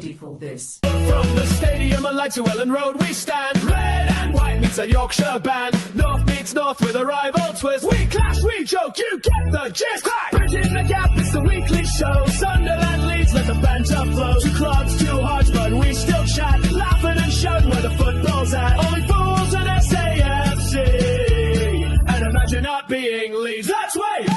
ready for this. From the stadium and lights to Ellen Road we stand. Red and white meets a Yorkshire band. North meets north with a rival twist. We clash, we joke, you get the gist. Bridging the Gap, it's the weekly show. Sunderland Leeds, let the banter flow. Two clubs, two hearts, but we still chat. Laughing and shouting where the football's at. Only fools in SAFC. And imagine not being Leeds. That's way.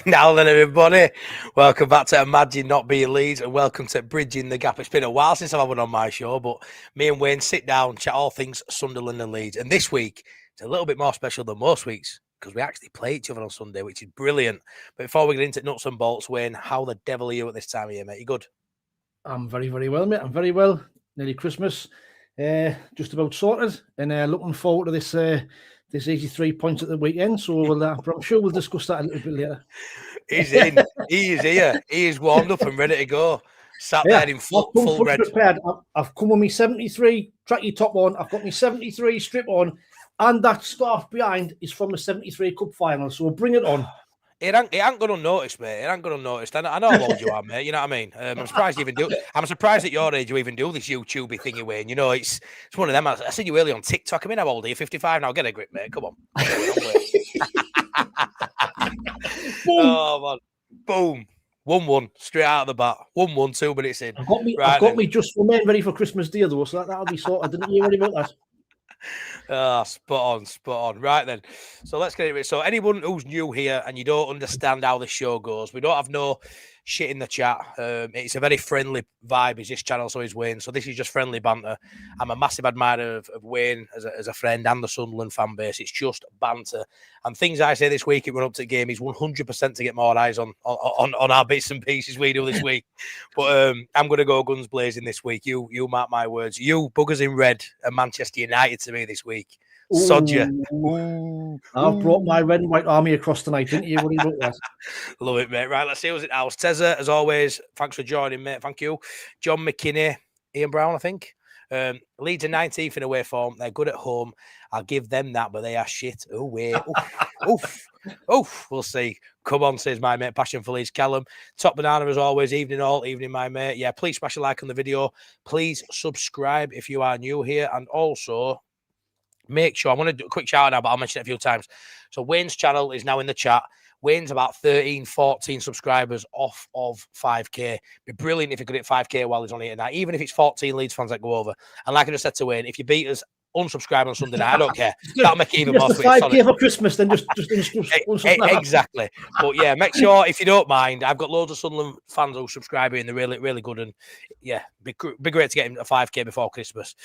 Now then, everybody, welcome back to Imagine Not Being Leeds and welcome to Bridging the Gap. It's been a while since I've had one on my show, but me and Wayne sit down, chat all things Sunderland and Leeds. And this week, it's a little bit more special than most weeks because we actually play each other on Sunday, which is brilliant. But before we get into nuts and bolts, Wayne, how the devil are you at this time of year, mate? You good? I'm very, very well, mate. I'm very well. Nearly Christmas. Just about sorted and looking forward to this 83 points at the weekend. So I'm sure we'll discuss that a little bit later. He's in. He is here. He is warmed up and ready to go. Sat there in full red. Prepared. I've come with my 73 tracky top on. I've got my 73 strip on. And that scarf behind is from the 73 Cup final. So bring it on. It ain't gone unnoticed, mate. It ain't gone unnoticed. I know how old you are, mate. You know what I mean? I'm surprised you even do. I'm surprised at your age you even do this YouTubey thingy, Wayne. You know, it's one of them. I seen you early on TikTok. I mean, how old are you? 55 now. Get a grip, mate. Come on. Oh man, boom, 1-1 straight out of the bat. 1-1, 2 minutes in. I've got me just for men ready for Christmas Day though, so that'll be sorted. Didn't you worry about that? Spot on. Right then. So let's get into it. So anyone who's new here and you don't understand how the show goes, we don't have no shit in the chat. It's a very friendly vibe. Is this channel, so is Wayne. So this is just friendly banter. I'm a massive admirer of Wayne as a friend and the Sunderland fan base. It's just banter. And things I say this week, it went up to the game, is 100% to get more eyes on our bits and pieces we do this week. But I'm going to go guns blazing this week. You mark my words. You buggers in red and Manchester United to me this week. Sod you. I've brought my red and white army across tonight, didn't you? What do you about that? Love it, mate. Right, let's see who's it now. Tezza, as always, thanks for joining, mate. Thank you. John McKinney, Ian Brown, I think. Leeds are 19th in away form. They're good at home. I'll give them that, but they are shit. Oh, wait. Oof. We'll see. Come on, says my mate. Passion for Leeds. Callum. Top banana as always. Evening, my mate. Yeah, please smash a like on the video. Please subscribe if you are new here. And also, make sure, I want to do a quick shout out now, but I'll mention it a few times. So Wayne's channel is now in the chat. Wayne's about 13, 14 subscribers off of 5K. It'd be brilliant if he could hit 5K while he's on here tonight, even if it's 14 Leeds fans that go over. And like I just said to Wayne, if you beat us, unsubscribe on Sunday night. I don't care. That'll make it even more sweet. 5K for Christmas, then just unsubscribe. Exactly. But yeah, make sure, if you don't mind, I've got loads of Sunderland fans who subscribe here and they're really, really good. And yeah, be great to get him a 5K before Christmas.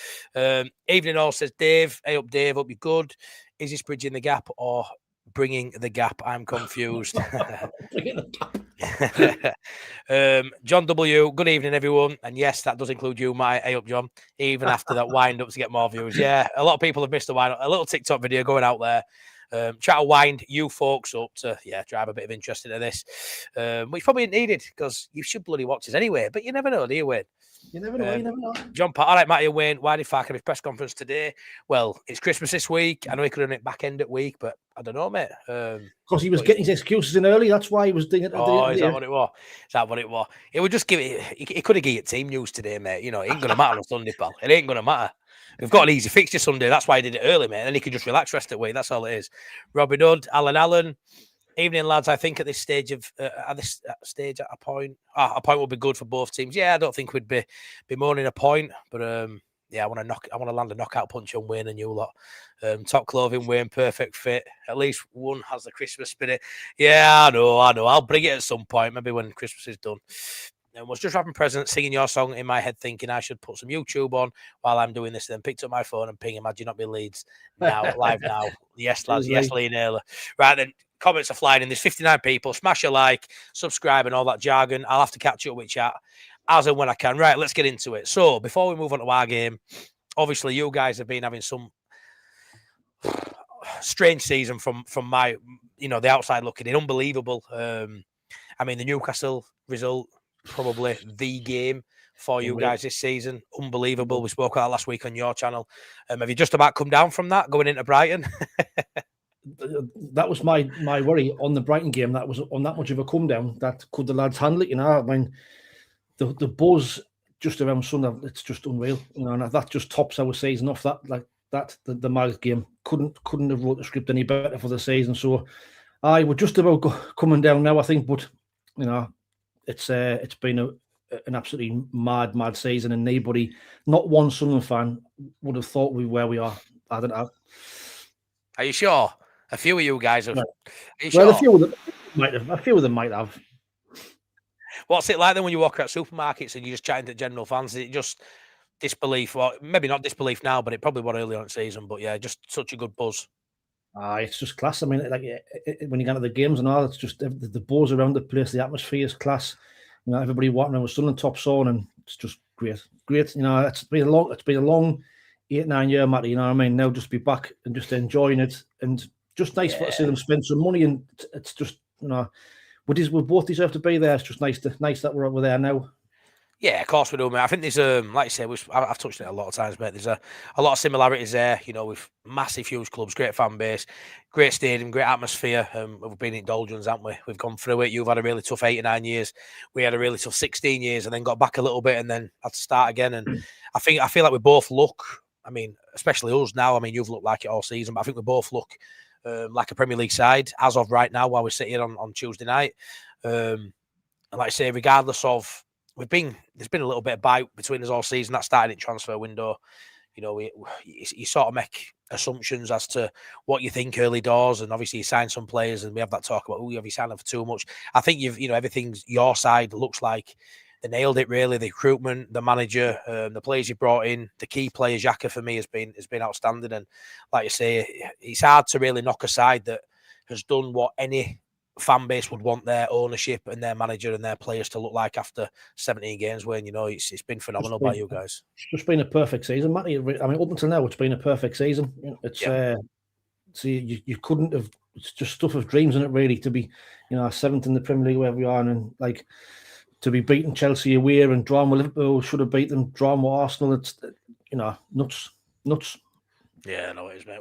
Evening all, says Dave. Hey up, Dave. Hope you're good. Is this Bridging the Gap or Bringing the Gap? I'm confused. John W. Good evening, everyone. And yes, that does include you, Mate. Hey up, John. Even after that wind up to get more views. Yeah, a lot of people have missed the wind up. A little TikTok video going out there. Try to wind you folks up to drive a bit of interest into this, which probably needed because you should bloody watch this anyway. But you never know, do you, Wayne? You never know. John Pat. All right, Matty and Wayne. Why did Fark have his press conference today? Well, it's Christmas this week. I know he could have done it back end at week, but I don't know, mate. Because he was getting his excuses in early. That's why he was doing it. Is that what it was? It would just give it. He could have given it team news today, mate. You know, it ain't going to matter on Sunday, pal. It ain't going to matter. We've got an easy fixture Sunday. That's why he did it early, mate. And then he could just relax rest at week. That's all it is. Robin Hood, Allen. Evening, lads. I think at this stage at a point would be good for both teams. Yeah, I don't think we'd be moaning a point, but I want to land a knockout punch on Wayne and you lot. Top clothing, Wayne, perfect fit. At least one has the Christmas spirit. Yeah, I know. I'll bring it at some point, maybe when Christmas is done. And was just wrapping presents, singing your song in my head, thinking I should put some YouTube on while I'm doing this. Then picked up my phone and ping Imagine Not Being Leeds live now. Yes, lads. Yes, Lee Naylor. Right then. Comments are flying in. There's 59 people. Smash a like, subscribe, and all that jargon. I'll have to catch up with chat as and when I can. Right, let's get into it. So, before we move on to our game, obviously, you guys have been having some strange season from my, the outside looking in. Unbelievable. I mean, the Newcastle result, probably the game for you guys this season. Unbelievable. We spoke about that last week on your channel. Have you just about come down from that, going into Brighton? that was my worry on the Brighton game. That was on that much of a come down. That could the lads handle it? I mean, the buzz just around Sunday, it's just unreal. And that just tops our season off. The Mags game couldn't have wrote the script any better for the season. So we're just about coming down now, I think. But it's been an absolutely mad season, and nobody, not one Sunderland fan, would have thought where we are. I don't know. Are you sure? A few of you guys have. No. Are you sure? Well, a few of them might have. What's it like then when you walk around supermarkets and you're just chatting to general fans? Is it just disbelief? Or maybe not disbelief now, but it probably was early on in the season. But yeah, just such a good buzz. It's just class. I mean, when you get to the games and all, it's just the buzz around the place. The atmosphere is class. Everybody walking around with Sunderland tops on, and it's just great. It's been a long 8-9 year, Matty. You know what I mean? Now just be back and just enjoying it, and just nice to see them spend some money, and it's just we both deserve to be there. It's just nice that we're there now. Yeah, of course we do, mate. I think there's like you say, I've touched on it a lot of times, mate. There's a lot of similarities there, with massive, huge clubs, great fan base, great stadium, great atmosphere. We've been in doldrums, haven't we? We've gone through it. You've had a really tough 8 or 9 years. We had a really tough 16 years, and then got back a little bit, and then had to start again. And I feel like we both look. I mean, especially us now. I mean, you've looked like it all season, but I think we both look like a Premier League side as of right now, while we sit here on Tuesday night. And like I say, regardless of. There's been a little bit of bite between us all season. That started in transfer window. You sort of make assumptions as to what you think early doors, and obviously you sign some players, and we have that talk about, have you signed them for too much? I think everything's your side. Looks like they nailed it really. The recruitment, the manager, the players you brought in, the key player Xhaka for me has been outstanding. And like you say, it's hard to really knock a side that has done what any fan base would want their ownership and their manager and their players to look like after 17 games. When it's been phenomenal by you guys. It's just been a perfect season, Matty. I mean, up until now, it's been a perfect season. It's so you couldn't have. It's just stuff of dreams, isn't it? Really, to be 7th in the Premier League where we are, and like to be beating Chelsea away and drawing with Liverpool, should have beat them, drawing with Arsenal. It's nuts. Yeah, no, it is, mate.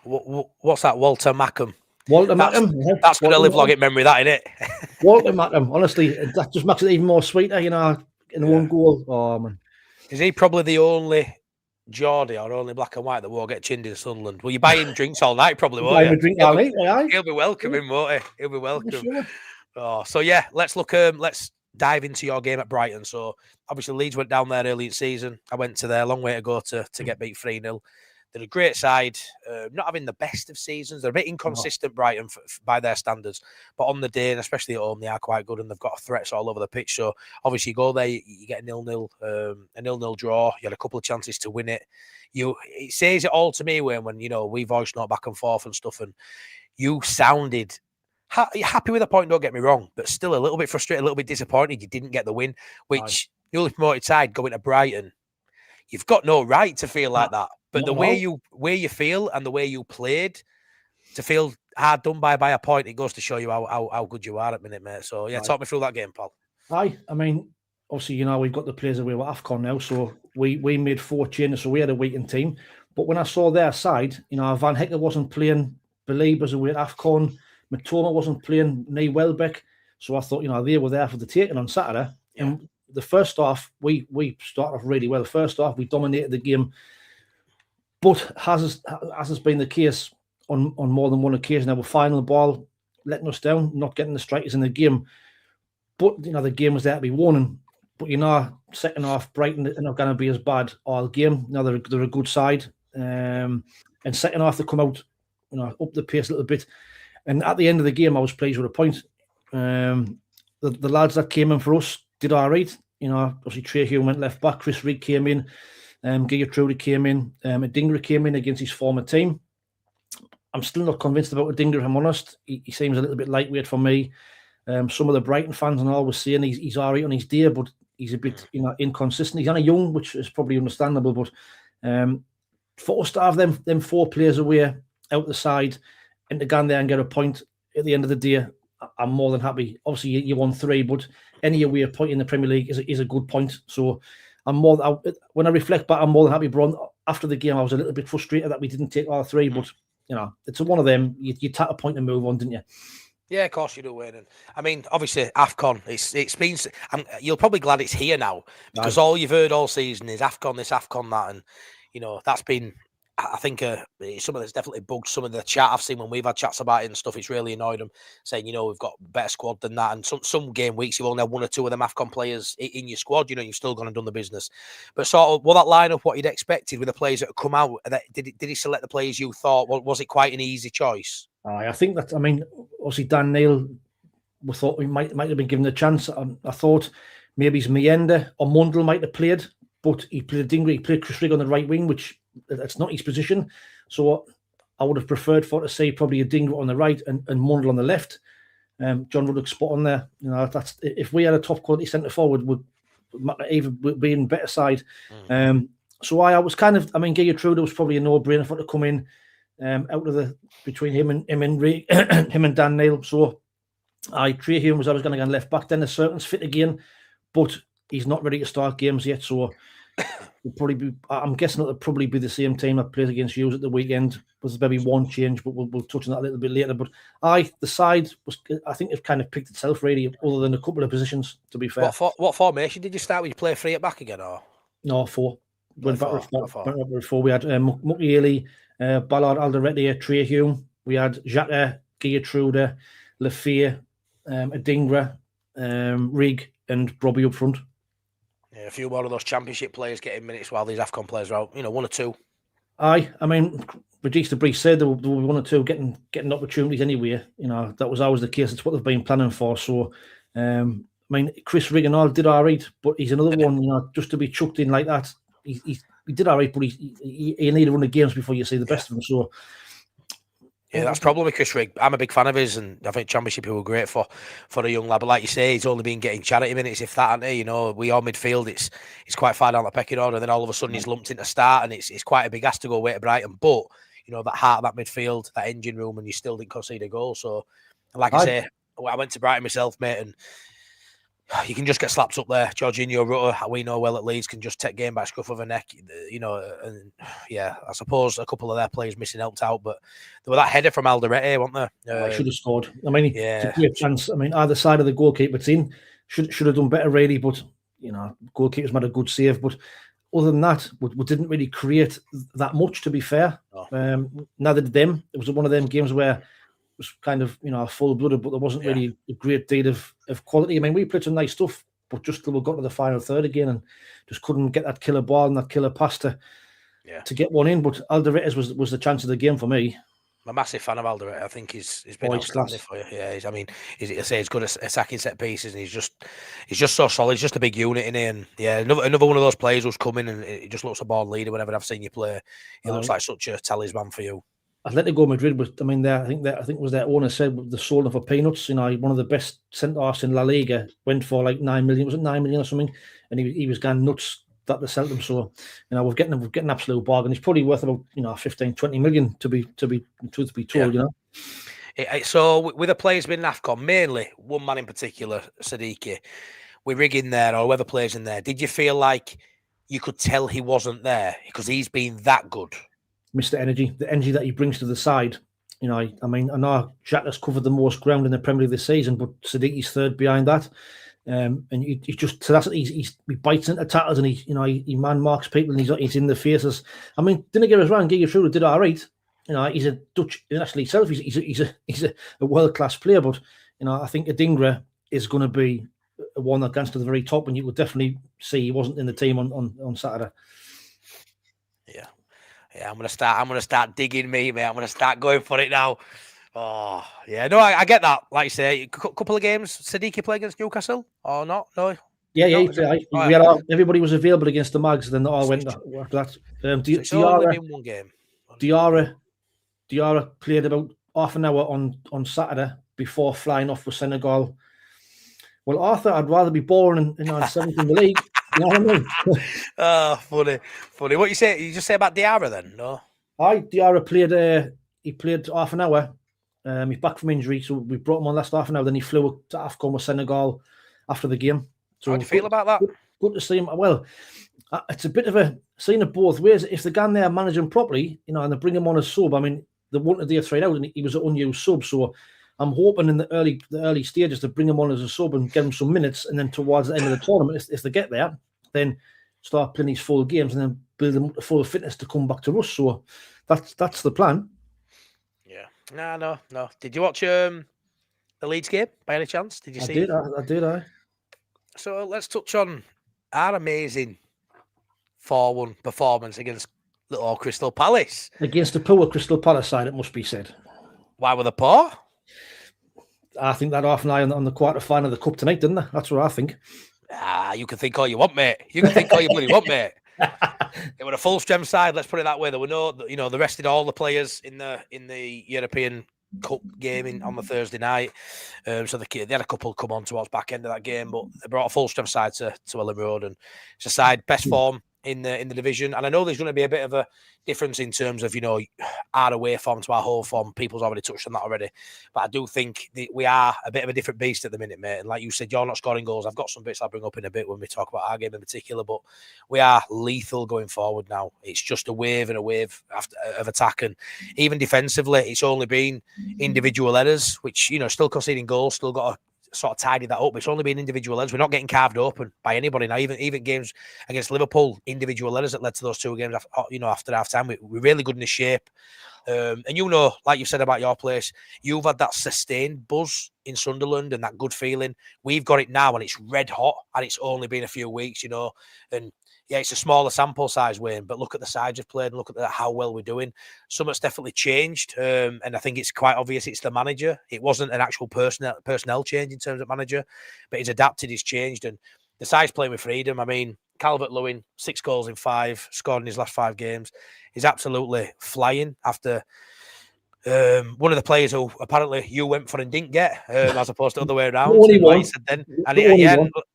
What's that, Walter Mackham? Walter Mackham. That's going to live long in memory, that, isn't it? Walter Mackham. Honestly, that just makes it even more sweeter, in one goal. Oh, man. Is he probably the only Geordie or only black and white that won't get chinned in Sunderland? Well, you buy him drinks all night, probably, won't you? Buy him a drink all night, aye. He'll be welcoming, won't he? He'll be welcome. Sure. Oh, so yeah, let's dive into your game at Brighton. So obviously Leeds went down there early in the season. I went to there, long way to go to get beat 3-0. They're a great side, not having the best of seasons. They're a bit inconsistent, Brighton, by their standards. But on the day, and especially at home, they are quite good, and they've got threats all over the pitch. So obviously you go there, you get a 0-0 draw. You had a couple of chances to win it. It says it all to me when we voiced note back and forth and stuff, and you sounded happy with the point, don't get me wrong, but still a little bit frustrated, a little bit disappointed you didn't get the win, which newly promoted side going to Brighton, you've got no right to feel like that. But the way you feel and the way you played, to feel hard done by a point, it goes to show you how good you are at the minute, mate. So yeah, talk me through that game, Paul. Aye, I mean, obviously, we've got the players away with AFCON now, so we made 4 changes, so we had a weakened team. But when I saw their side, Van Hecker wasn't playing, Beliebers away at AFCON, Matoma wasn't playing, Nee Welbeck. So I thought, they were there for the taking on Saturday. Yeah. And the first half, we started off really well. First half, we dominated the game. But as has been the case on more than one occasion, our final ball letting us down, not getting the strikers in the game. But, the game was there to be won. But, second half, Brighton are not going to be as bad all game. Now they're a good side. And second half, they come out, up the pace a little bit. And at the end of the game, I was pleased with a point. The lads that came in for us did all right. Obviously, Trey Hume went left back. Chris Rigg came in. Giga Trudy came in. Adingra came in against his former team. I'm still not convinced about Adingra, if I'm honest. He seems a little bit lightweight for me. Some of the Brighton fans and all was saying he's all right on his day, but he's a bit inconsistent. He's only young, which is probably understandable. But for us to have them 4 players away out the side and to go in there and get a point at the end of the day, I'm more than happy. Obviously, you won 3, but any away point in the Premier League is a good point. So when I reflect back, I'm more than happy. But after the game, I was a little bit frustrated that we didn't take all 3. But it's one of them. You tap a point and move on, didn't you? Yeah, of course you do, Wayne. And I mean, obviously, AFCON, it's been. You're probably glad it's here now because all you've heard all season is AFCON this, AFCON that, and that's been. I think it's something that's definitely bugged some of the chat I've seen when we've had chats about it and stuff. It's really annoyed them, saying we've got a better squad than that. And some game weeks you've only had one or two of them AFCON players in your squad. You've still gone and done the business. But sort of, will that line up what you'd expected with the players that have come out? Did he select the players you thought? Was it quite an easy choice? I think that. I mean, obviously Dan Neil, we thought we might have been given a chance. I thought maybe it's Mienda or Mundell might have played, but he played Dingra. He played Chris Rigg on the right wing, which that's not his position. So I would have preferred to see probably a Dingra on the right and Mundell on the left. John Ruddock's spot on there. That's if we had a top quality centre forward, would even be in better side. So I was kind of. I mean, Gertrude was probably a no-brainer for to come in out of between him and Dan Neil. So Trey Hume was going to go left back. Then the Certain's fit again, but he's not ready to start games yet. So we'll probably be. I'm guessing it'll probably be the same team that plays against Hughes at the weekend. There's maybe one change, but we'll touch on that a little bit later. But the side was. I think it kind of picked itself really, other than a couple of positions. To be fair, what formation did you start with? You play 3 at back again, or no 4? Went back with 4. We had Mucky Ailey, Ballard, Alderete, Trey Hume. We had Xhaka, Gertrude, Lafayette, Adingra, Rigg, and Robbie up front. Yeah, a few more of those championship players getting minutes while these AFCON players are out. 1 or 2. I mean, Regis Debris said there were 1 or 2 getting opportunities anyway. That was always the case. It's what they've been planning for. So, I mean, Chris Rigg and all did all right, but he's another one. Just to be chucked in like that. He did all right, but he need to run the games before you see the best of him. So. Yeah, that's probably with Chris Rigg. I'm a big fan of his, and I think Championship he were great for a young lad. But like you say, he's only been getting charity minutes, if that, hasn't he? We are midfield. It's quite far down the pecking order. And then all of a sudden he's lumped into start, and it's quite a big ask to go away to Brighton. But that heart of that midfield, that engine room, and you still didn't concede a goal. So, like I say, I went to Brighton myself, mate, and you can just get slapped up there. Jorginho, Rutter, we know well at Leeds, can just take game by scruff of a neck, and yeah, I suppose a couple of their players missing helped out, but there was that header from Alderete, wasn't there? I should have scored. I mean, yeah, it's a great chance. I mean, either side of the goalkeeper team should have done better, really, but, goalkeepers made a good save, but other than that, we didn't really create that much, to be fair. No. Neither did them. It was one of them games where was kind of, full-blooded, but there wasn't really a great deal of quality. I mean, we played some nice stuff, but just till we got to the final third again and just couldn't get that killer ball and that killer pass to get one in. But Alderete was the chance of the game for me. I'm a massive fan of Alderete. I think he's been outstanding for you. Yeah, he's good at attacking set pieces, and he's just so solid. He's just a big unit in it, and yeah, another one of those players who's coming, and he just looks a born leader. Whenever I've seen you play, he looks like such a talisman for you. Atletico Madrid was. I mean, I think it was their owner said the sold for peanuts. One of the best centre halves in La Liga went for like 9 million. Was it 9 million or something? And he was going nuts that they sold him. So we're getting an absolute bargain. He's probably worth about 15, 20 million to be told. So with the players being AFCON, mainly one man in particular, Sadiki, with Rigg in there or whoever plays in there, did you feel like you could tell he wasn't there because he's been that good? Mr. Energy, the energy that he brings to the side. I mean, I know Xhaka's covered the most ground in the Premier League this season, but Sadiqi's third behind that. And he just so that's he bites into tackles and he man marks people and he's in the faces. I mean, didn't get us wrong, Gertrude did all right. He's a Dutch national himself. He's a world class player, but I think Adingra is going to be one that gets to the very top, and you would definitely see he wasn't in the team on Saturday. Yeah, I'm gonna start digging me, mate. I'm gonna start going for it now. Oh, yeah. No, I get that. Like you say, a couple of games. Sadiki play against Newcastle or not? No. Yeah. Everybody was available against the Mags. Then all went after that. It's only been one game. Diarra played about half an hour on Saturday before flying off for Senegal. Well, Arthur, I'd rather be born in 7th in the league. You know what I mean? Oh, funny. What you say? You just say about Diarra then? No. Diarra played. He played half an hour. He's back from injury, so we brought him on last half an hour. Then he flew up to AFCON with Senegal after the game. So how do you feel about that? Good to see him. Well, it's a bit of a seeing it both ways. If they're going there managing properly, and they bring him on as sub, I mean, they wanted their trade out, and he was an unused sub. So I'm hoping in the early stages to bring him on as a sub and give him some minutes, and then towards the end of the tournament, if they get there, then start playing these full games and then build them up to full fitness to come back to us. So that's the plan. Yeah. No. Did you watch the Leeds game by any chance? Did you see? I did. So let's touch on our amazing 4-1 performance against little Crystal Palace. Against the poor Crystal Palace side, it must be said. Why were they poor? I think that half an eye on the quarter final of the cup tonight, didn't they? That's what I think. You can think all you want, mate. You can think all you bloody want, mate. It was a full strength side. Let's put it that way. There were no, they rested all the players in the European Cup game on the Thursday night. So they had a couple come on towards back end of that game, but they brought a full strength side to Ellen Road, and it's a side best form in the division. And I know there's going to be a bit of a difference in terms of our away form to our home form. People's already touched on that already, but I do think we are a bit of a different beast at the minute, mate. And like you said, you're not scoring goals. I've got some bits I'll bring up in a bit when we talk about our game in particular, but we are lethal going forward now. It's just a wave and a wave of attack, and even defensively, it's only been individual errors, which still conceding goals, still got to sort of tidy that up. It's only been individual errors. We're not getting carved open by anybody now. Even games against Liverpool, individual errors that led to those two games. After half time, we're really good in the shape. And like you said about your place, you've had that sustained buzz in Sunderland and that good feeling. We've got it now, and it's red hot, and it's only been a few weeks, and. Yeah, it's a smaller sample size, Wayne, but look at the sides you've played and look at how well we're doing. Something's definitely changed, and I think it's quite obvious it's the manager. It wasn't an actual personnel change in terms of manager, but he's adapted, he's changed, and the side's playing with freedom. I mean, Calvert-Lewin, 6 goals in 5, scored in his last 5 games. He's absolutely flying after one of the players who apparently you went for and didn't get, as opposed to the other way around.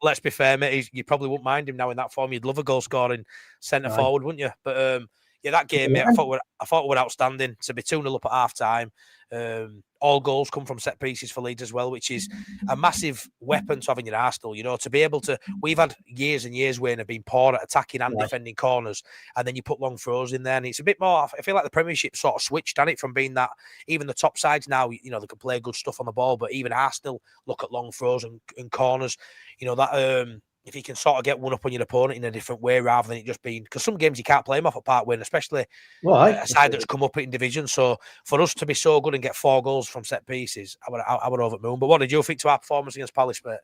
Let's be fair, mate. You probably wouldn't mind him now in that form. You'd love a goal scoring centre forward, wouldn't you? But that game, mate, I thought we were outstanding. To be 2-0 up at half time. All goals come from set pieces for Leeds as well, which is a massive weapon to have in your arsenal. To be able to, we've had years and years, Wayne, have been poor at attacking and defending corners, and then you put long throws in there, and it's a bit more. I feel like the Premiership sort of switched on it from being that. Even the top sides now, they can play good stuff on the ball, but even Arsenal look at long throws and corners. If you can sort of get one up on your opponent in a different way rather than it just being, because some games you can't play them off at Park Win, especially a side that's come up in division. So for us to be so good and get 4 goals from set pieces, I would over the moon. But what did you think to our performance against Palace, mate?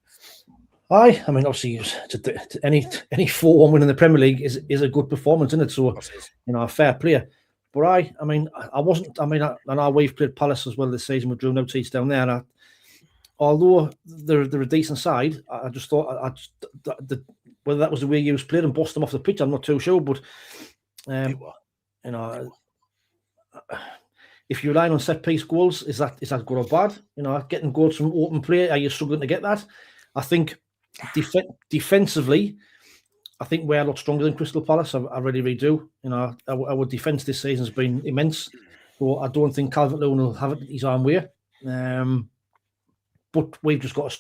I mean, obviously, any 4-1 win in the Premier League is a good performance, isn't it? So a fair player. But I know we've played Palace as well this season with Drew Notice down there, and although they're a decent side, I just thought whether that was the way you was played and bossed them off the pitch, I'm not too sure. But if you're relying on set piece goals, is that good or bad? Getting goals from open play, are you struggling to get that? I think defensively, I think we're a lot stronger than Crystal Palace. I really, really do. Our defence this season has been immense. So I don't think Calvert-Lewin will have it his own way. But we've just got to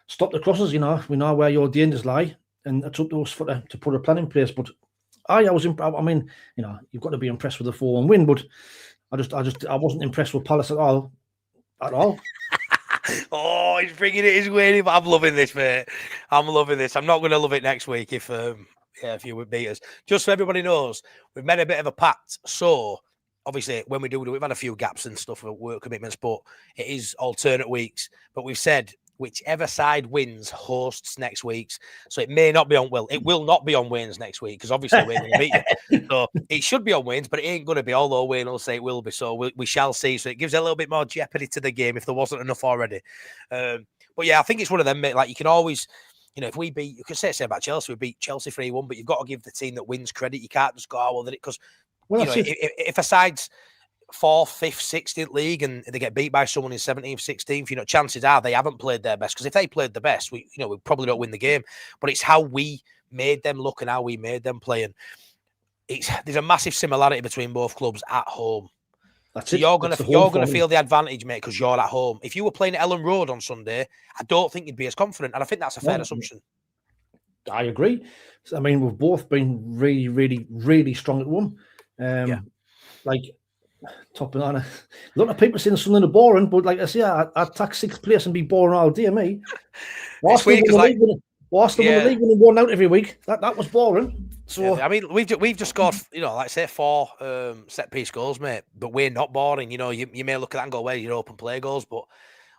stop the crosses. We know where your dangers lie, and it's up to us to put a plan in place. But I wasn't you've got to be impressed with the 4-1 win, but I wasn't impressed with Palace at all. Oh, he's bringing it his way. I'm loving this, mate. I'm loving this. I'm not going to love it next week if you would beat us. Just so everybody knows, we've made a bit of a pact. So obviously, when we do, we've had a few gaps and stuff with work commitments, but it is alternate weeks. But we've said whichever side wins hosts next week's. So it may not be on, it will not be on Wayne's next week, because obviously Wayne will beat you. So it should be on Wayne's, but it ain't going to be, although Wayne will say it will be. So we shall see. So it gives a little bit more jeopardy to the game if there wasn't enough already. But yeah, I think it's one of them, mate. Like, you can always, if we beat, you can say about Chelsea, we beat Chelsea 3-1, but you've got to give the team that wins credit. You can't just go, because if a side's 4th, 5th, 16th league and they get beat by someone in 17th, 16th, chances are they haven't played their best. Because if they played the best, we probably don't win the game. But it's how we made them look and how we made them play. And there's a massive similarity between both clubs at home. So you're gonna feel the advantage, mate, because you're at home. If you were playing at Ellen Road on Sunday, I don't think you'd be as confident, and I think that's a fair assumption. I agree. I mean, we've both been really, really, really strong at one. top banana. A lot of people saying Sunderland are boring, but like I say, I'd take 6th place and be boring all day, me. It's weird because like. Whilst they won the league and won out every week, that was boring. So I mean, we've just scored, like say 4 set piece goals, mate. But we're not boring. You may look at that and go, "Well, you're open play goals," but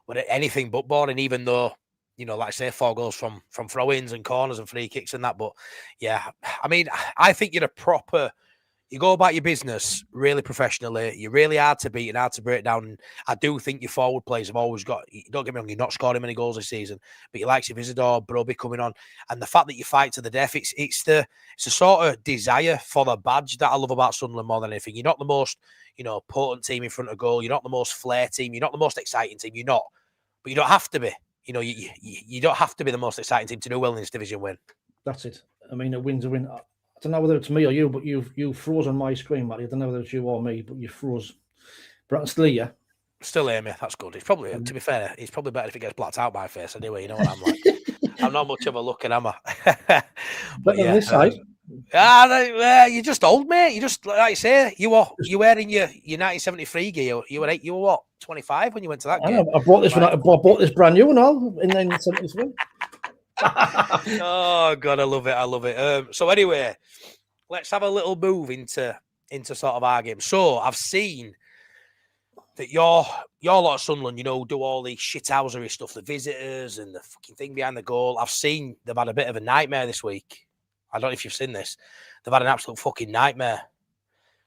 we're anything but boring. Even though, like say 4 goals from throw-ins and corners and free kicks and that. But yeah, I mean, I think you're a proper. You go about your business really professionally. You're really hard to beat and hard to break down. And I do think your forward players have always got. Don't get me wrong, you're not scoring many goals this season, but you like your Isidore, Broby coming on, and the fact that you fight to the death. It's the sort of desire for the badge that I love about Sunderland more than anything. You're not the most potent team in front of goal. You're not the most flair team. You're not the most exciting team. You're not, but you don't have to be. You don't have to be the most exciting team to do well in this division win. That's it. I mean, a win's a win. I don't know whether it's me or you, but you froze on my screen, Matty. I don't know whether it's you or me, but you froze. But I'm still here. Still hear me. That's good. It's probably, to be fair, it's probably better if it gets blacked out my face anyway. You know what I'm like. I'm not much of a looker, am I? But on this side. You're just old, mate. You just, like you say, you were in your 1973 gear. You were what, 25 when you went to that game? I bought this I bought this brand new and all in 1973. Oh God, I love it. So anyway, let's have a little move into sort of our game. So I've seen that your lot of Sunderland, do all the shithousery stuff, the visitors and the fucking thing behind the goal. I've seen they've had a bit of a nightmare this week. I don't know if you've seen this. They've had an absolute fucking nightmare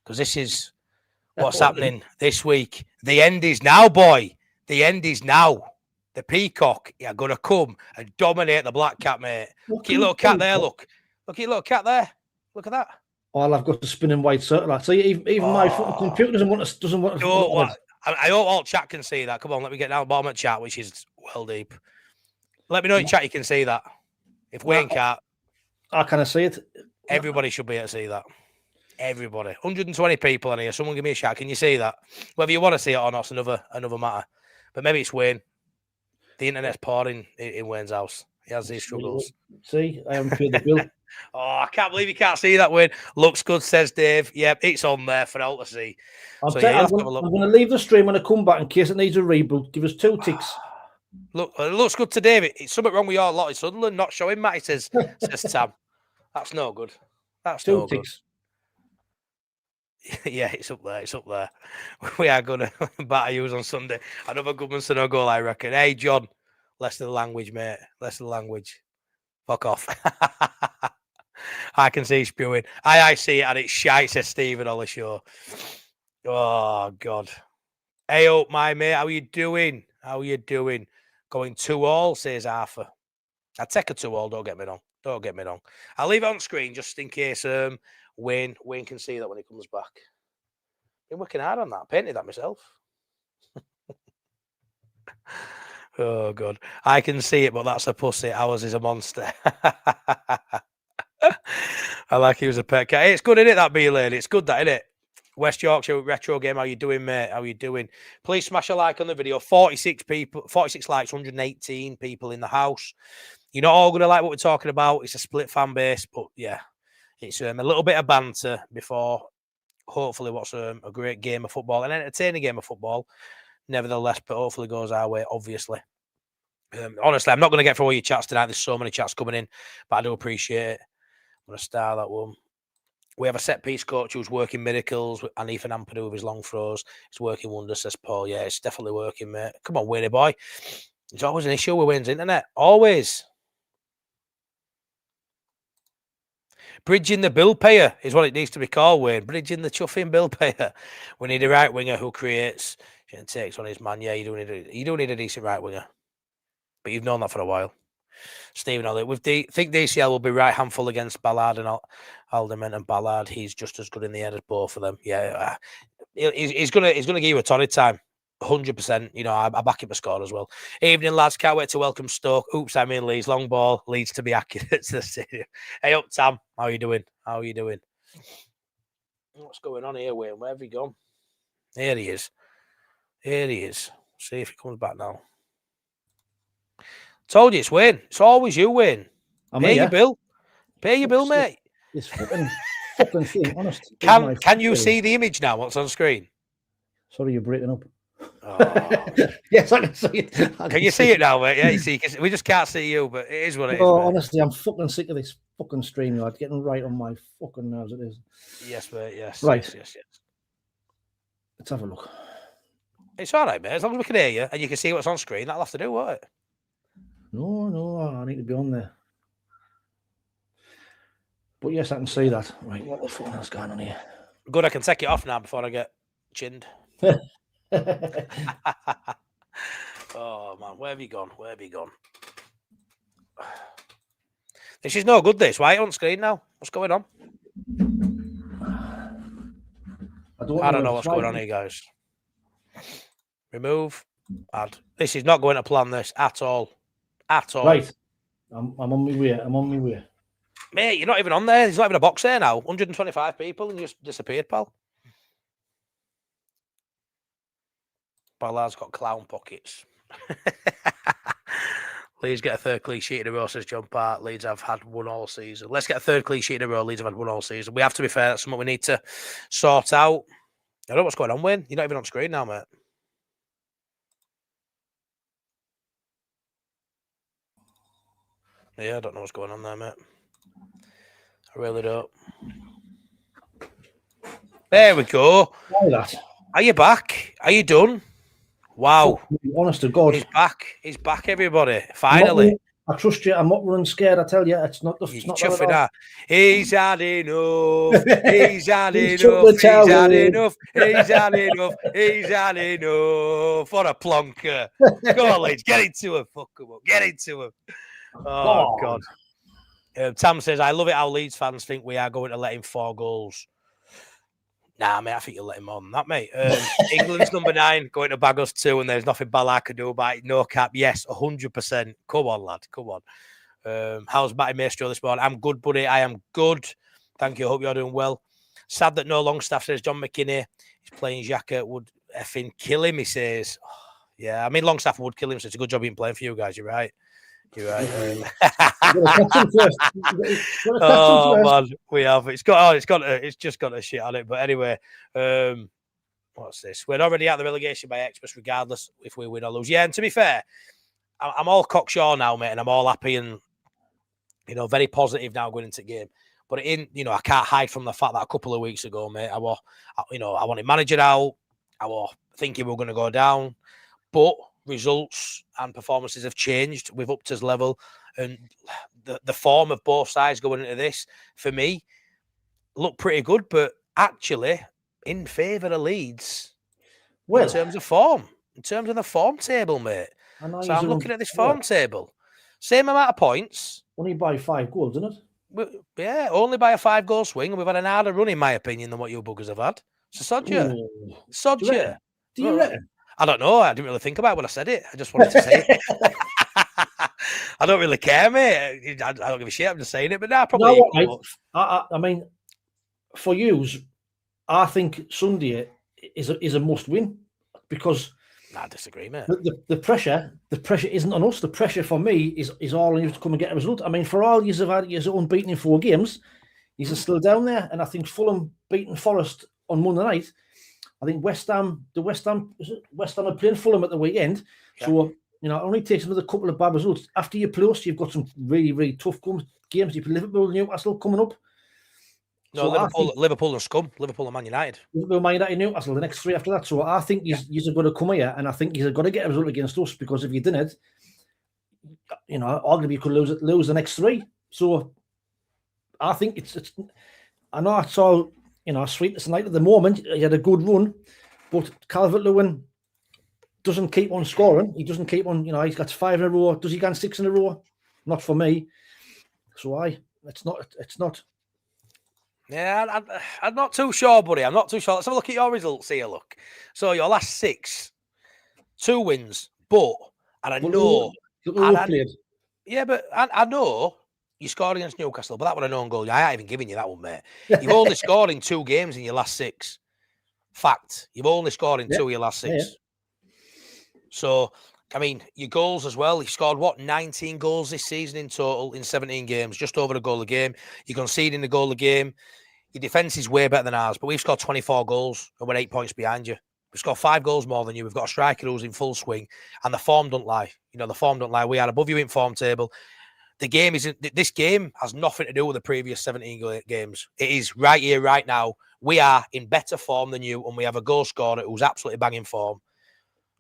because this is what's happening this week. The end is now, boy. The end is now. The Peacock are going to come and dominate the Black Cat, mate. Look at your little cat there, look. Look at your little cat there. Look at that. All I've got to spinning white circle. I see, even my computer doesn't want to. I hope all chat can see that. Come on, let me get down the bottom of chat, which is well deep. Let me know in chat you can see that. If Wayne can't. I can't see it. Everybody should be able to see that. Everybody. 120 people in here. Someone give me a shout. Can you see that? Whether you want to see it or not, it's another matter. But maybe it's Wayne. The internet's pouring in Wayne's house. He has these struggles. See, I haven't paid the bill. Oh, I can't believe you can't see that, Wayne. Looks good, says Dave. Yep, it's on there for all to see. I'm going to leave the stream when I come back in case it needs a reboot. Give us 2 ticks. Look, it looks good to David. It's something wrong with your lot in Sunderland not showing Matty, says Tam. That's no good. That's 2 no ticks. Good. Yeah, it's up there. It's up there. We are going to batter you on Sunday. Another Goodman to no goal, I reckon. Hey, John, less of the language, mate. Less of the language. Fuck off. I can see spewing. I see it and it's shite, says Stephen on the show. Oh, God. Hey, up, my mate. How you doing? How you doing? Going 2-2, says Arthur. I'd take a 2-2, don't get me wrong. Don't get me wrong. I'll leave it on screen just in case Wayne can see that when he comes back. Been working hard on that. I painted that myself. Oh, God. I can see it, but that's a pussy. Ours is a monster. I like he was a pet cat. Hey, it's good, isn't it, that B-Lane? It's good, that, isn't it? West Yorkshire Retro Game. How you doing, mate? How you doing? Please smash a like on the video. 46 likes, 118 people in the house. You're not all going to like what we're talking about. It's a split fan base, but yeah, it's a little bit of banter before hopefully what's a great game of football, an entertaining game of football, nevertheless, but hopefully goes our way, obviously. Honestly, I'm not going to get through all your chats tonight. There's so many chats coming in, but I do appreciate it. I'm going to start that one. We have a set-piece coach who's working miracles, and Ethan Ampadu with his long throws. It's working wonders, says Paul. Yeah, it's definitely working, mate. Come on, Winnie boy. There's always an issue with Wayne's internet. Always. Bridging the bill payer is what it needs to be called, Wayne. Bridging the chuffing bill payer. We need a right winger who creates and takes on his man. Yeah, you do need a decent right winger. But you've known that for a while. Stephen Elliott, think DCL will be right handful against Ballard and Alderman and Ballard. He's just as good in the end as both of them. Yeah, he's gonna give you a torrid time, 100%. You know, I back him to score as well. Evening, lads. Can't wait to welcome Stoke. Oops, I mean Leeds. Long ball leads to be accurate to the stadium. Hey up, Tam. How are you doing? How are you doing? What's going on here, Wayne? Where have you gone? Here he is. Here he is. See if he comes back now. Told you it's Wayne. It's always you, Wayne. Pay your bill. Pay your bill, mate. It's fucking thing, honest. Can you see the image now? What's on screen? Sorry, you're breaking up. Oh. Yes, I can see it. Can you see it now, mate? Yeah, you see, 'cause we just can't see you, but it is what it is. Oh, Mate. honestly, I'm fucking sick of this fucking StreamYard getting right on my fucking nerves. It is. Yes, mate. Yes. Right. Yes. Let's have a look. It's all right, mate. As long as we can hear you and you can see what's on screen, that'll have to do, won't it? No, I need to be on there. But yes, I can see that. Right, what the fuck is going on here? Good, I can take it off now before I get chinned. Oh man, where have you gone? This is no good. This why on screen now? What's going on? I don't know what's going on here, guys. Remove, add. This is not going to plan. This at all. Right, I'm on my way. Mate, you're not even on there. There's not even a box there now. 125 people and you just disappeared, pal. Ballard's got clown pockets. Leeds get a third clean sheet in a row, says John Part. Leeds have had one all season. Let's get a third clean sheet in a row. Leeds have had one all season. We have to be fair. That's something we need to sort out. I don't know what's going on, Wayne. You're not even on screen now, mate. Yeah, I don't know what's going on there, mate. I really don't. There we go. Are you back? Are you done? Wow. Honest to God. He's back. He's back, everybody. Finally. I trust you. I'm not running scared. I tell you, it's not the. He's chuffing that. He's had enough. He's had He's enough. He's chucked the had towel. enough. He's had enough. He's had enough. What a plonker. Go on, Leeds. Get into him. Fuck him up. Get into him. Oh, God. Tam says, I love it how Leeds fans think we are going to let him 4 goals. Nah, mate, I think you'll let him on that, mate. England's number 9, going to bag us 2, and there's nothing Ballard can do about it. No cap. Yes, 100%. Come on, lad. Come on. How's Matty Maestro this morning? I'm good, buddy. I am good. Thank you. I hope you're doing well. Sad that no Longstaff, says John McKinney. He's playing Xhaka. Would effing kill him, he says. Oh, yeah, I mean, Longstaff would kill him, so it's a good job being playing for you guys. You're right. You're right. Oh man, we have. It's just got a shit on it. But anyway, what's this? We're already out of the relegation by Express, regardless if we win or lose. Yeah, and to be fair, I'm all cocksure now, mate, and I'm all happy and very positive now going into the game. But I can't hide from the fact that a couple of weeks ago, mate, I wanted manager out. I was thinking we were going to go down, but results and performances have changed. We've upped his level, and the form of both sides going into this, for me, look pretty good, but actually in favour of Leeds in terms of form, in terms of the form table, mate. So I'm looking at this form table. Same amount of points. Only by 5 goals, isn't it? Yeah, only by a 5-goal swing, and we've had an harder run, in my opinion, than what you buggers have had. So sod you. Sod you. Do you reckon? I don't know. I didn't really think about it when I said it. I just wanted to say it. I don't really care, mate. I don't give a shit. I'm just saying it. But nah, probably. No, I mean, for yous, I think Sunday is a must win because. I disagree, mate. The pressure isn't on us. The pressure for me is all on you to come and get a result. I mean, for all you have had, you're unbeaten in 4 games. You're still down there, and I think Fulham beating Forest on Monday night. I think West Ham are playing Fulham at the weekend. Yeah. So, it only takes another couple of bad results. After you play us, you've got some really, really tough games. You play Liverpool and Newcastle coming up. No, so Liverpool and Scum. Liverpool and Man United. Liverpool, Man United, Newcastle, the next 3 after that. So I think you're going to come here, and I think you're going to get a result against us, because if you didn't, arguably you could lose the next 3. So I think it's I know it's all, sweetness and light at the moment. He had a good run, but Calvert-Lewin doesn't keep on scoring. He doesn't keep on, he's got 5 in a row. Does he get 6 in a row? Not for me. So it's not. Yeah, I'm not too sure, buddy. I'm not too sure. Let's have a look at your results here, look. So your last 6, 2 wins, but I know. Yeah, but I know you scored against Newcastle, but that was an own goal. I ain't even giving you that one, mate. You've only scored in 2 games in your last 6. Fact. You've only scored in 2 of your last 6. Yeah. So, I mean, your goals as well. You've scored, 19 goals this season in total in 17 games, just over a goal a game. You're conceding a goal a game. Your defence is way better than ours, but we've scored 24 goals and we're 8 points behind you. We've scored 5 goals more than you. We've got a striker who's in full swing, and the form don't lie. The form don't lie. We are above you in form table. The game isn't. This game has nothing to do with the previous 17 games. It is right here, right now. We are in better form than you, and we have a goal scorer who's absolutely banging form.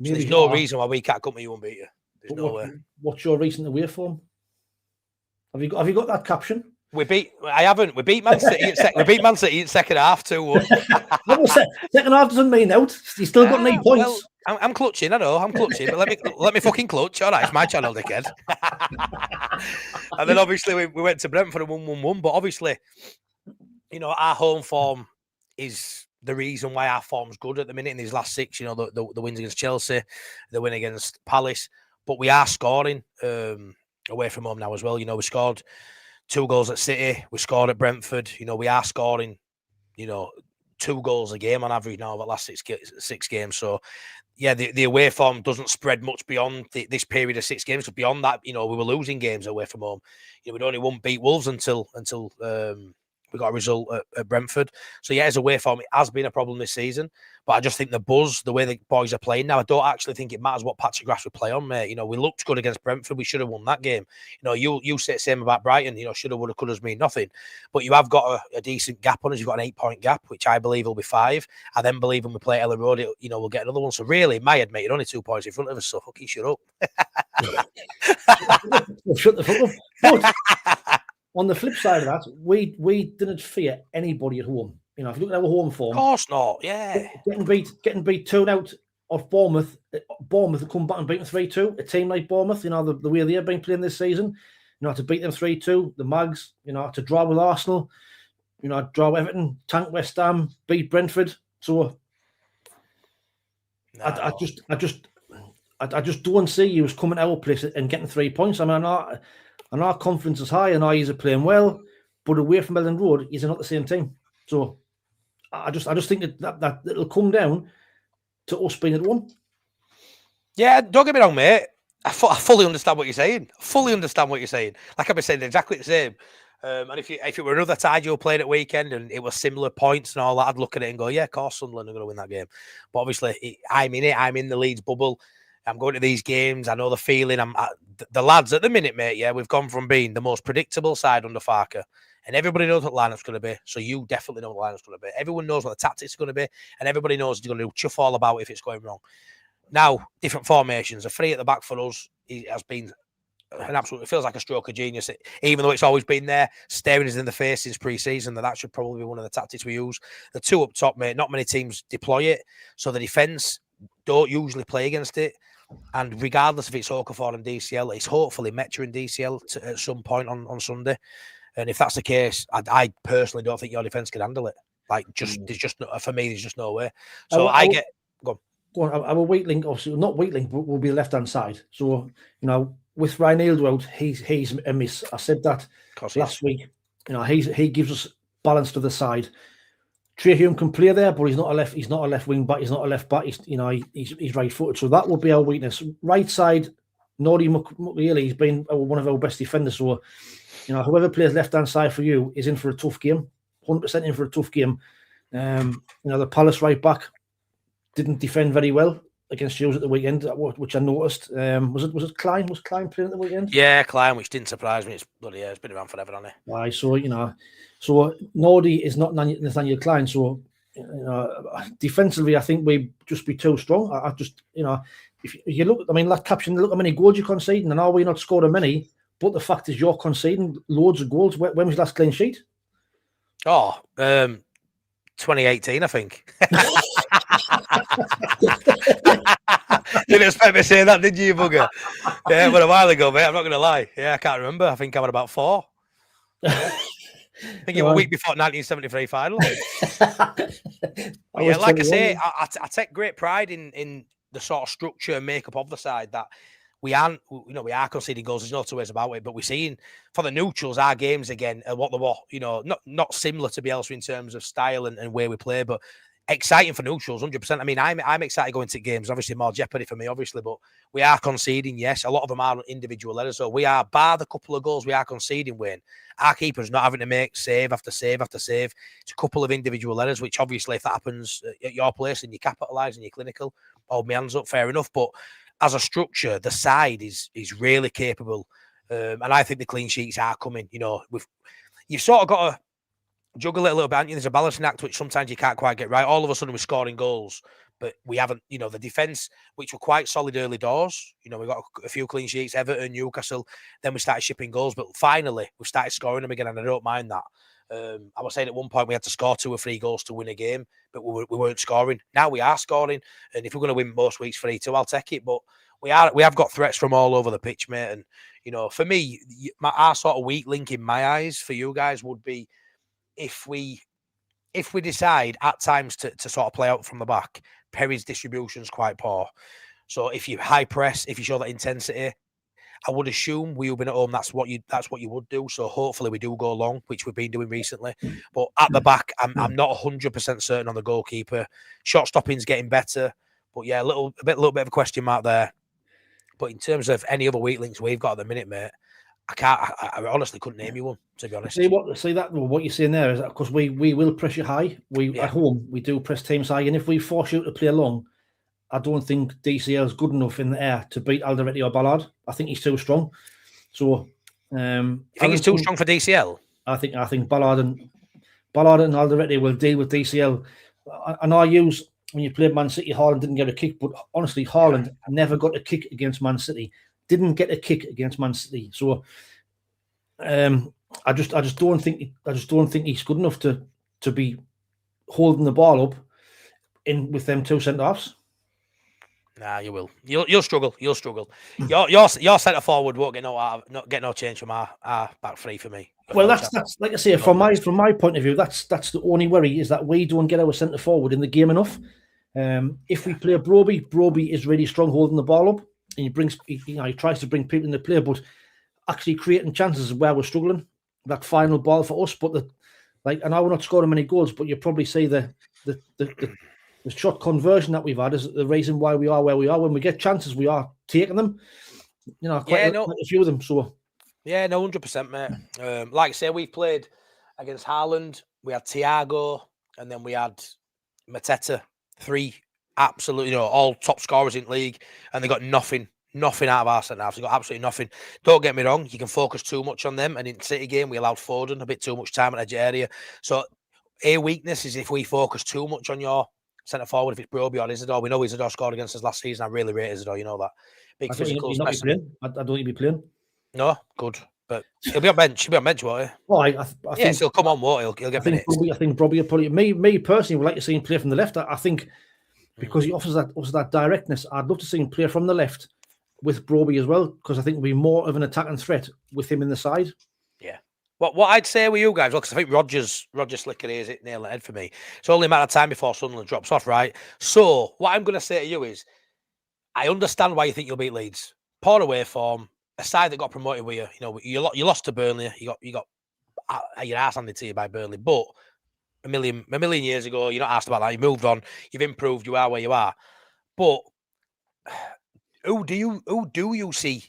So there's no reason why we can't come to you and beat you. There's no way. What's your recent away form? Have you got that caption? I haven't. We beat Man City. We beat Man City in second half 2-1. Second half doesn't mean out. You still got 9 points. Well, I'm clutching. I know I'm clutching, but let me fucking clutch. All right, it's my channel, dickhead. And then obviously we went to Brentford and 1-1-1. But obviously, our home form is the reason why our form's good at the minute in these last 6. The wins against Chelsea, the win against Palace, but we are scoring away from home now as well. We scored 2 goals at City. We scored at Brentford. We are scoring, 2 goals a game on average now over the last 6 games. So, yeah, the away form doesn't spread much beyond this period of 6 games. So beyond that, we were losing games away from home. We'd only beat Wolves until we got a result at Brentford. So, yeah, as away form, it has been a problem this season. But I just think the buzz, the way the boys are playing now, I don't actually think it matters what patch of grass we play on, mate. We looked good against Brentford. We should have won that game. You say the same about Brighton. Should have, would have, could have mean nothing. But you have got a decent gap on us. You've got an 8-point gap, which I believe will be 5. I then believe when we play Ellen Road, we'll get another one. So really, in my head, mate, you're only 2 points in front of us. So fucking shut up. Shut the fuck up. But on the flip side of that, we didn't fear anybody at home. If you look at our home form, of course not. Yeah, getting beat 2 out of Bournemouth. Bournemouth have come back and beat them 3-2. A team like Bournemouth, the way they've been playing this season, to beat them 3-2. The Mags, to draw with Arsenal, draw with Everton, tank West Ham, beat Brentford. So no. I just don't see you as coming to our place and getting 3 points. I mean, our confidence is high, and he's playing well, but away from Ellen Road, he's not the same team. So I just think that it'll come down to us being at 1. Yeah, don't get me wrong, mate. I fully understand what you're saying. Like I've been saying, exactly the same. And if it were another side you were playing at weekend and it was similar points and all that, I'd look at it and go, yeah, of course, Sunderland are going to win that game. But obviously, I'm in it. I'm in the Leeds bubble. I'm going to these games. I know the feeling. The lads at the minute, mate. Yeah, we've gone from being the most predictable side under Farker. And everybody knows what the lineup's going to be. So you definitely know what the lineup's going to be. Everyone knows what the tactics are going to be. And everybody knows they're going to chuff all about if it's going wrong. Now, different formations. A 3 at the back for us has been an absolute, it feels like a stroke of genius. Even though it's always been there, staring us in the face since pre-season, that should probably be one of the tactics we use. The 2 up top, mate, not many teams deploy it. So the defence don't usually play against it. And regardless if it's Okafor and DCL, it's hopefully Metcha and DCL at some point on Sunday. And if that's the case, I personally don't think your defence can handle it. For me, there's just no way. So go on. Our weak link, obviously not weak link, but will be left hand side. So with Reinildo out, he's a miss. I said that last week. He gives us balance to the side. Trey Hume can play there, but he's not a left wing back. He's not a left back. He's right footed. So that would be our weakness. Right side, Nordy McLeary, he's been one of our best defenders. So whoever plays left-hand side for you is in for a tough game, 100% in for a tough game. The Palace right back didn't defend very well against Hughes at the weekend, which I noticed. Was it Klein? Was Klein playing at the weekend? Yeah, Klein, which didn't surprise me. It's been around forever, hasn't it? Right, so so Nordy is not Nathaniel Klein. So defensively, I think we'd just be too strong. I just if you look, that caption, look how many goals you're conceding, and are we not scoring many? But the fact is, you're conceding loads of goals. When was the last clean sheet? 2018, I think. Didn't expect me to say that, did you, bugger? Yeah, but a while ago, mate. I'm not going to lie. Yeah, I can't remember. I think I was about 4. I think it was a week before 1973 final. Yeah, like I say, I take great pride in the sort of structure and makeup of the side that we are conceding goals. There's no 2 ways about it. But we're seeing for the neutrals, our games again, what they were, not similar to Bielsa in terms of style and where we play, but exciting for neutrals, 100%. I mean, I'm excited going to games. Obviously, more jeopardy for me, obviously, but we are conceding. Yes, a lot of them are individual errors. So we are, bar the couple of goals we are conceding. Wayne, our keeper's not having to make save after save after save. It's a couple of individual errors, which obviously, if that happens at your place and you capitalise and you're clinical, hold my hands up, fair enough. But as a structure, the side is really capable, and I think the clean sheets are coming. You know, you've sort of got to juggle it a little bit, haven't you? There's a balancing act which sometimes you can't quite get right. All of a sudden we're scoring goals, but we haven't, you know, the defence, which were quite solid early doors. You know, we got a few clean sheets, Everton, Newcastle, then we started shipping goals, but finally we started scoring them again, and I don't mind that. I was saying at one point we had to score 2 or 3 goals to win a game, but we weren't scoring. Now we are scoring, and if we're going to win most weeks 3-2, I'll take it. But we have got threats from all over the pitch, mate. And you know, for me, our sort of weak link in my eyes for you guys would be if we decide at times to sort of play out from the back. Perry's distribution is quite poor. So if you high press, if you show that intensity, I would assume we have been at home. That's what you would do. So hopefully we do go long, which we've been doing recently. But at the back, I'm not 100% certain on the goalkeeper. Shot stopping's getting better, but yeah, a little bit of a question mark there. But in terms of any other weak links we've got at the minute, mate, I honestly couldn't name you one, to be honest. What you're saying there is that because we will press you high. At home we do press teams high, and if we force you to play long, I don't think DCL is good enough in the air to beat Alderete or Ballard. I think he's too strong. So, you think he's too strong for DCL? I think Ballard and Alderete will deal with DCL. And I use when you played Man City, Haaland didn't get a kick, but honestly, Haaland never got a kick against Man City. Didn't get a kick against Man City. So, I just don't think he's good enough to be holding the ball up with them 2 centre halves. Nah, you will. You'll struggle. You'll struggle. Your centre forward won't get no change from our back 3 for me. Well, that's like I say, from my point of view, that's the only worry is that we don't get our centre forward in the game enough. If we play Broby is really strong holding the ball up, and he tries to bring people into play, but actually creating chances is where we're struggling. That final ball for us, but I know we're not scoring many goals, but you probably see the shot conversion that we've had is the reason why we are where we are. When we get chances, we are taking them. You know, quite a few of them. So yeah, no, 100%, mate. Like I say, we've played against Haaland. We had Thiago, and then we had Mateta. 3 absolutely, you know, all top scorers in league, and they got nothing out of our centre halves. They got absolutely nothing. Don't get me wrong, you can focus too much on them, and in City game we allowed Foden a bit too much time at edge area. So a weakness is if we focus too much on your centre forward, if it's Broby or Isidore. We know Isidore scored against us last season. I really rate Isidore, you know that. Big physical. I don't think he'd be playing. No, good. But he'll be on bench. He'll be on bench, won't he? Well, I think he'll come on, won't he? He'll get minutes. I think Broby will probably me personally would like to see him play from the left. I think because he offers that directness, I'd love to see him play from the left with Broby as well, because I think we'll be more of an attacking threat with him in the side. Yeah. What I'd say with you guys, because I think Roger Slicker is it nail the head for me. It's only a matter of time before Sunderland drops off, right? So what I'm going to say to you is, I understand why you think you'll beat Leeds. Poor away form, a side that got promoted with you. You know, you lost to Burnley. You got your ass handed to you by Burnley, but a million years ago, you're not asked about that. You moved on. You've improved. You are where you are. But who do you see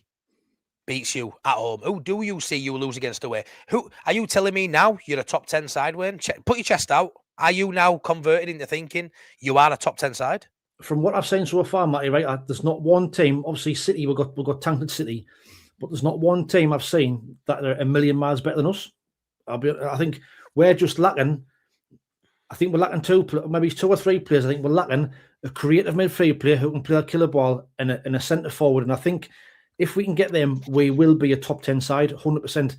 beats you at home? Who do you see you lose against away? Who are you telling me now you're a top 10 side, Wayne? Put your chest out. Are you now converted into thinking you are a top 10 side? From what I've seen so far, Matty, right? There's not one team. Obviously, City, we've got talented City, but there's not one team I've seen that are a million miles better than us. I think we're just lacking. I think we're lacking maybe 2 or 3 players. I think we're lacking a creative midfield player who can play a killer ball and a centre forward. And I think if we can get them, we will be a top 10 side, 100%.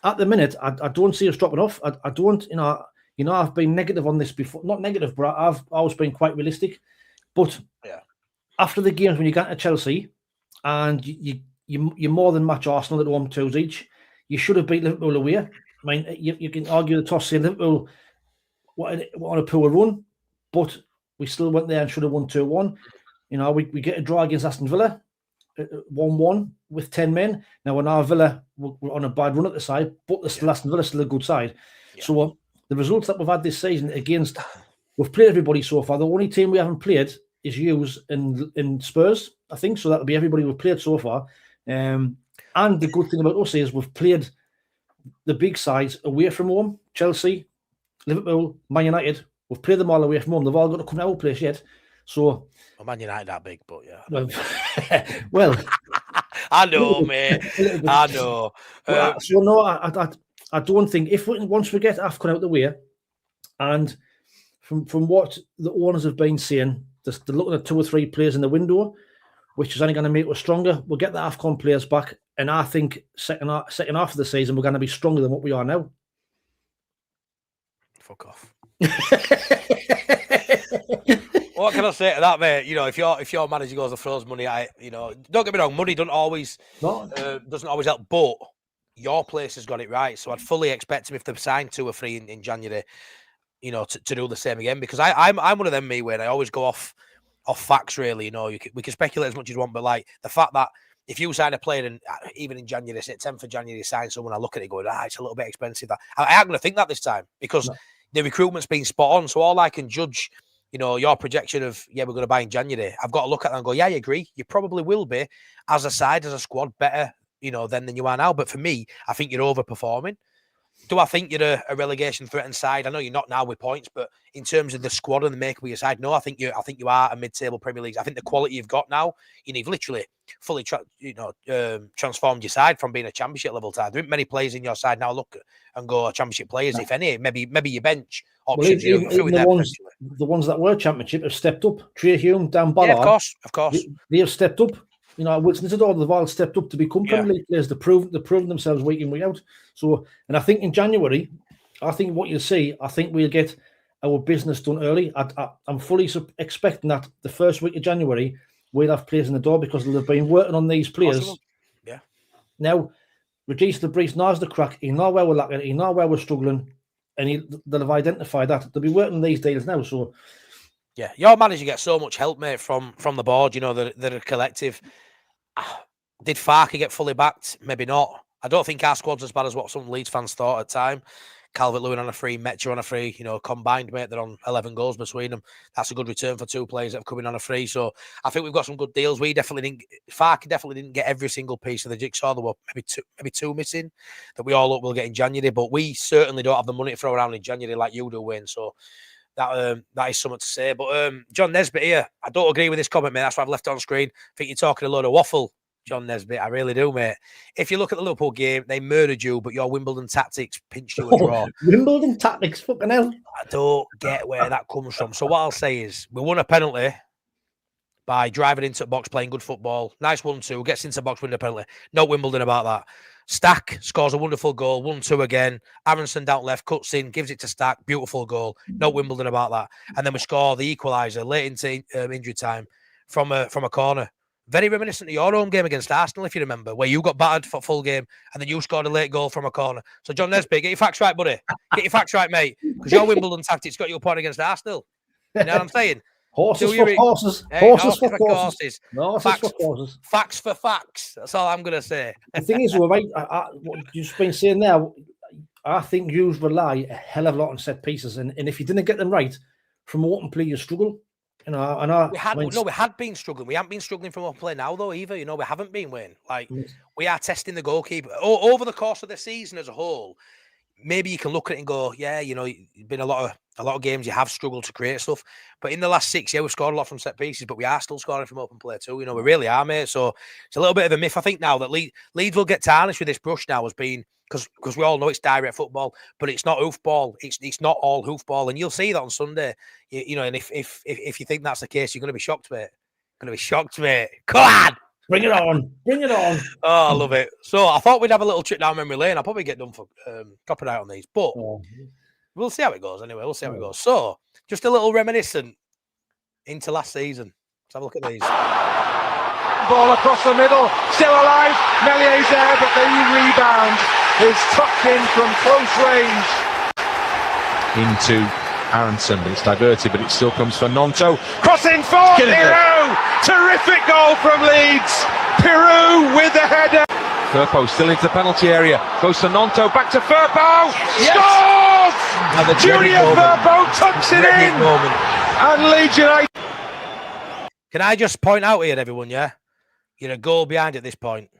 At the minute, I don't see us dropping off. I don't, I've been negative on this before. Not negative, but I've always been quite realistic. But after the games when you get to Chelsea and you more than match Arsenal at home 2s each, you should have beat Liverpool away. I mean, you can argue the toss, say Liverpool on a poor run, but we still went there and should have won 2-1. You know, we get a draw against Aston Villa, 1-1 with 10 men. Now, when our Villa were on a bad run at the side, but Aston Villa still a good side. Yeah. So the results that we've had this season against we've played everybody so far. The only team we haven't played is Hughes and Spurs, I think. So that'll be everybody we've played so far. And the good thing about us is we've played the big sides away from home. Chelsea, Liverpool, Man United. We've played them all away from home. They've all got to come to our place yet. So, well, Man United that big, but yeah. Well, I know, mate. I know. So no, I don't think once we get AFCON out of the way, and from what the owners have been saying, they're looking at 2 or 3 players in the window, which is only going to make us stronger. We'll get the AFCON players back, and I think second half of the season we're going to be stronger than what we are now. Fuck off. What can I say to that, mate? If your manager goes and throws money at it, don't get me wrong, money doesn't always help, but your place has got it right. So I'd fully expect him, if they've signed 2 or 3 in January, to do the same again, because I'm one of them, where I always go off facts, really. We can speculate as much as you want, but like the fact that if you sign a player and even in January, say 10th of January, you sign someone, I look at it going, it's a little bit expensive. I ain't going to think that this time, because the recruitment's been spot on. So all I can judge, your projection of, we're going to buy in January, I've got to look at that and go, I agree. You probably will be, as a side, as a squad, better, than you are now. But for me, I think you're overperforming. Do I think you're a relegation threatened side? I know you're not now with points, but in terms of the squad and the makeup of your side, no, I think you are a mid-table Premier League. I think the quality you've got now, you've literally fully transformed your side from being a Championship level side. There aren't many players in your side now look and go Championship players, if any. Maybe your bench options. The ones that were Championship have stepped up. Trey Hume, Dan Ballard. Yeah, of course. They have stepped up. Wilson Isidore, they've all stepped up to become Premier League players. They've proven themselves week in, week out. So, and I think in January, I think what you'll see, I think we'll get our business done early. I'm fully expecting that the first week of January, we'll have players in the door, because they've been working on these players. Possible. Yeah. Now, Regis LeBreeze knows the crack. He knows where we're lacking. He knows where we're struggling. And they'll have identified that. They'll be working on these deals now. So, yeah, your manager gets so much help, mate, from the board. They're a collective. Did Farke get fully backed? Maybe not. I don't think our squad's as bad as what some Leeds fans thought at the time. Calvert-Lewin on a free, Metcher on a free, combined, mate, they're on 11 goals between them. That's a good return for 2 players that have come in on a free. So I think we've got some good deals. Farke definitely didn't get every single piece of the jigsaw. There were maybe two missing that we all hope we'll get in January, but we certainly don't have the money to throw around in January like you do, Wayne. So that is something to say. But John Nesbitt here, I don't agree with this comment, mate. That's why I've left it on screen. I think you're talking a load of waffle, John Nesbitt. I really do, mate. If you look at the Liverpool game, they murdered you, but your Wimbledon tactics pinched you a draw. Wimbledon tactics, fucking hell. I don't get where that comes from. So what I'll say is, we won a penalty by driving into the box, playing good football. Nice 1-2, gets into the box, win the penalty. No Wimbledon about that. Stack scores a wonderful goal, 1-2 again. Aronson down left, cuts in, gives it to Stack, beautiful goal. No Wimbledon about that. And then we score the equaliser late into injury time from a corner. Very reminiscent of your home game against Arsenal, if you remember, where you got battered for full game and then you scored a late goal from a corner. So, John Nesbitt, get your facts right, buddy. Get your facts right, mate. Because your Wimbledon tactics got you a point against Arsenal. You know what I'm saying? Horses for horses. Horses for horses. Facts for facts. That's all I'm going to say. The thing is, what you've been saying now, I think you rely a hell of a lot on set pieces. And if you didn't get them right, from open play, you struggle. We had been struggling. We haven't been struggling from open play now, though, either. We haven't been, Wayne. We are testing the goalkeeper. Over the course of the season as a whole, maybe you can look at it and go, been a lot of games you have struggled to create stuff. But in the last 6 years, we've scored a lot from set pieces, but we are still scoring from open play too. We really are, mate. So it's a little bit of a myth, I think, now that Leeds will get tarnished with this brush now as being, because we all know it's direct football, but it's not hoofball. It's not all hoofball, and you'll see that on Sunday. And if you think that's the case, you're going to be shocked, mate. Come on! Bring it on. Oh, I love it. So I thought we'd have a little trip down memory lane. I'll probably get done for copyright on these, but we'll see how it goes anyway. So just a little reminiscent into last season. Let's have a look at these. Ball across the middle, still alive. Mellier's there, but the rebound is tucked in from close range. Into Aronson, but it's diverted, but it still comes for Nonto. Crossing for Pirou! Terrific goal from Leeds. Pirou with the header. Firpo still into the penalty area. Goes to Nonto, back to Firpo. Yes. Score! scores! Junior Verbo tucks it in! And Leeds United. Can I just point out here, everyone, yeah? You're a goal behind at this point.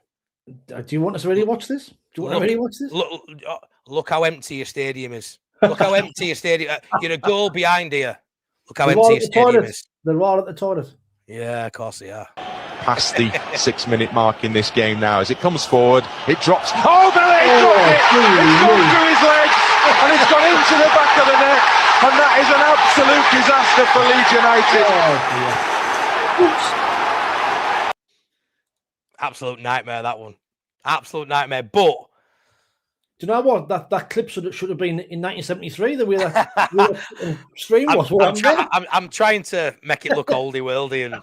Do you want us to really watch this? Look how empty your stadium is. Look how empty your stadium is. You're a goal behind here. Look how empty your stadium is. They're all at the toilet. Yeah, of course they are. Past the 6-minute mark in this game now. As it comes forward, it drops. Oh, Billy! It's gone through his legs and it's gone into the back of the net. And that is an absolute disaster for Leeds United. Absolute nightmare, that one. Absolute nightmare. But do you know what? That clip should have been in 1973, the way that stream was. I'm trying to make it look oldie worldy and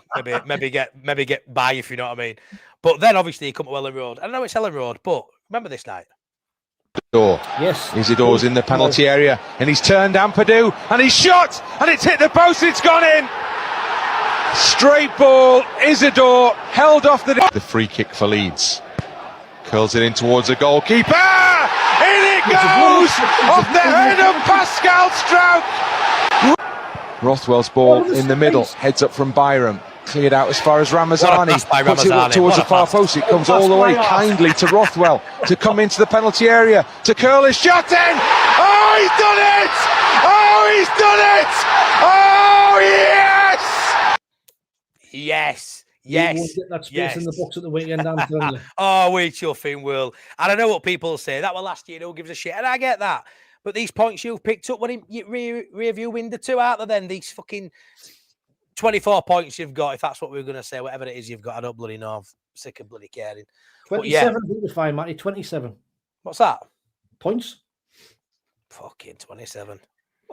maybe get by, if you know what I mean. But then obviously you come to Ellen Road. I know it's Ellen Road, but remember this night. Yes. Isidor's in the penalty area and he's turned Ampadu and he's shot and it's hit the post, it's gone in. Straight ball, Isidore held off the free kick for Leeds. Curls it in towards the goalkeeper. In it goes! Off the head of Pascal Strouk. Rothwell's ball in the middle, heads up from Byram. Cleared out as far as Ramazani. Puts it up towards the far post. It comes all the way kindly to Rothwell to come into the penalty area to curl his shot in. Oh, he's done it! Oh, he's done it! Oh, yes! Yes. Get that space in the box at the weekend. Oh, we chuffing will. And I know what people say. That was last year. Who gives a shit? And I get that. But these points you've picked up when you review window 2 out there, then these fucking 24 points you've got, if that's what we're going to say, whatever it is you've got, I don't bloody know. I'm sick of bloody caring. 27, I think it's fine, Matty. 27. What's that? Points. Fucking 27.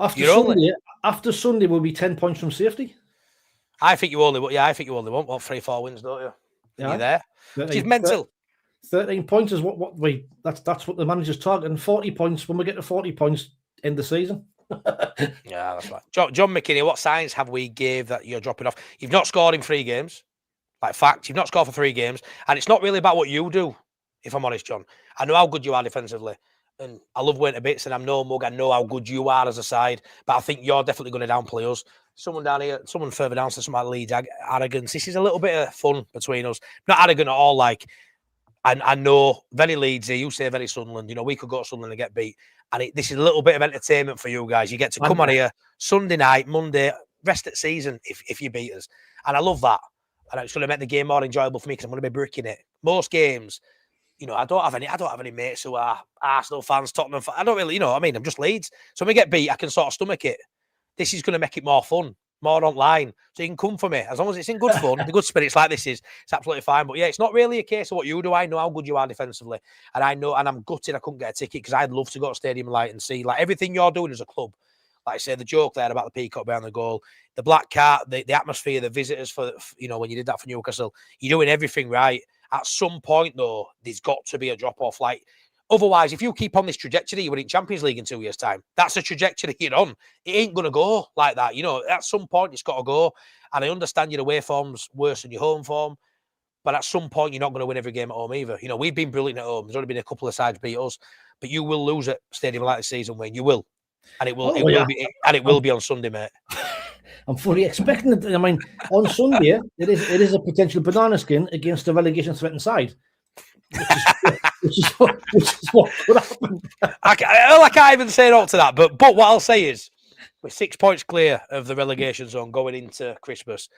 After Sunday will be 10 points from safety. I think you only want 3-4 wins, don't you? Yeah. You're there. Which is mental. 13 points is that's what the manager's targeting. 40 points when we get to 40 points in the season. Yeah, that's right. John McKinney, what signs have we gave that you're dropping off? You've not scored in 3 games. Like fact, you've not scored for 3 games. And it's not really about what you do, if I'm honest, John. I know how good you are defensively. And I love winning to bits, and I'm no mug. I know how good you are as a side. But I think you're definitely going to downplay us. Someone down here, someone further down says something about Leeds arrogance. This is a little bit of fun between us. Not arrogant at all, like, I know very Leedsy, you say very Sunderland. You know, we could go to Sunderland and get beat. And this is a little bit of entertainment for you guys. You get to come on here Sunday night, Monday, rest of the season if you beat us. And I love that. And it's going to make the game more enjoyable for me because I'm going to be bricking it. Most games, you know, I don't have any mates who are Arsenal fans, Tottenham fans. I don't really, you know what I mean? I'm just Leeds. So when we get beat, I can sort of stomach it. This is going to make it more fun, more online. So you can come for me. As long as it's in good fun, the good spirits like this it's absolutely fine. But yeah, it's not really a case of what you do. I know how good you are defensively. And I'm gutted I couldn't get a ticket because I'd love to go to Stadium Light and see like everything you're doing as a club. Like I say, the joke there about the peacock behind the goal, the black cat, the atmosphere, the visitors for, you know, when you did that for Newcastle, you're doing everything right. At some point, though, there's got to be a drop-off. Like, otherwise, if you keep on this trajectory, you're in Champions League in 2 years' time. That's the trajectory you're on. It ain't going to go like that. You know, at some point, it's got to go. And I understand your away form's worse than your home form. But at some point, you're not going to win every game at home either. You know, we've been brilliant at home. There's only been a couple of sides beat us. But you will lose at Stadium Light this season, Wayne. You will. And it will be on Sunday, mate. I'm fully expecting it. I mean, on Sunday, it is a potential banana skin against a relegation threatened side, which is what could happen. I can't even say no to that. But what I'll say is, we're 6 points clear of the relegation zone going into Christmas.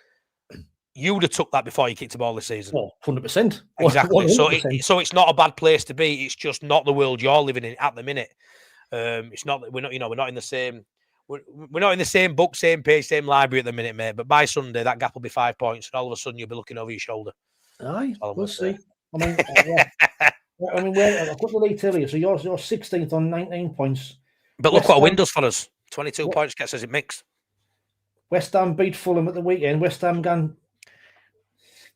You would have took that before you kicked the ball this season. Oh, 100%. Exactly. 100%. So it's not a bad place to be. It's just not the world you're living in at the minute. It's not. We're not in the same. We're not in the same book, same page, same library at the minute, mate. But by Sunday, that gap will be 5 points, and all of a sudden, you'll be looking over your shoulder. Aye, we'll see. I mean, I've got the league table here. So you're 16th on 19 points. But look what a win does for us. 22 points gets us in mix. West Ham beat Fulham at the weekend. West Ham gone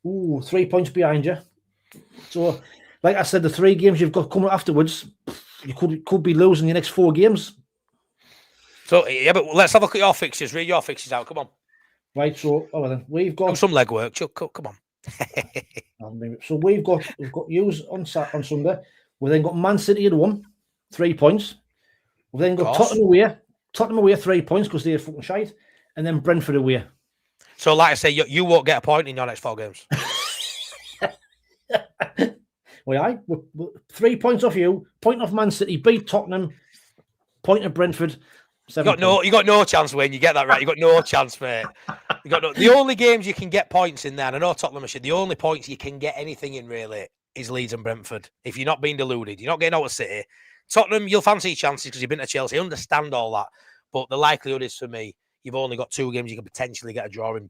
3 points behind you. So, like I said, the 3 games you've got coming afterwards, you could be losing your next 4 games. So, yeah, but let's have a look at your fixtures. Read your fixtures out. Come on. Right, so, then we've got... Do some legwork. Come on. So, we've got yous on Sunday. We've then got Man City at 1, 3 points. We've then got Course. Tottenham away 3 points because they're fucking shite, and then Brentford away. So, like I say, you won't get a point in your next 4 games. We're 3 points off you, point off Man City, beat Tottenham, point of Brentford. You got no chance, Wayne. You get that right. You got no chance, mate. The only games you can get points in there. And I know Tottenham are shit. The only points you can get anything in really is Leeds and Brentford. If you're not being deluded, you're not getting out of City. Tottenham, you'll fancy your chances because you've been to Chelsea. I understand all that, but the likelihood is for me, you've only got 2 games you can potentially get a draw in.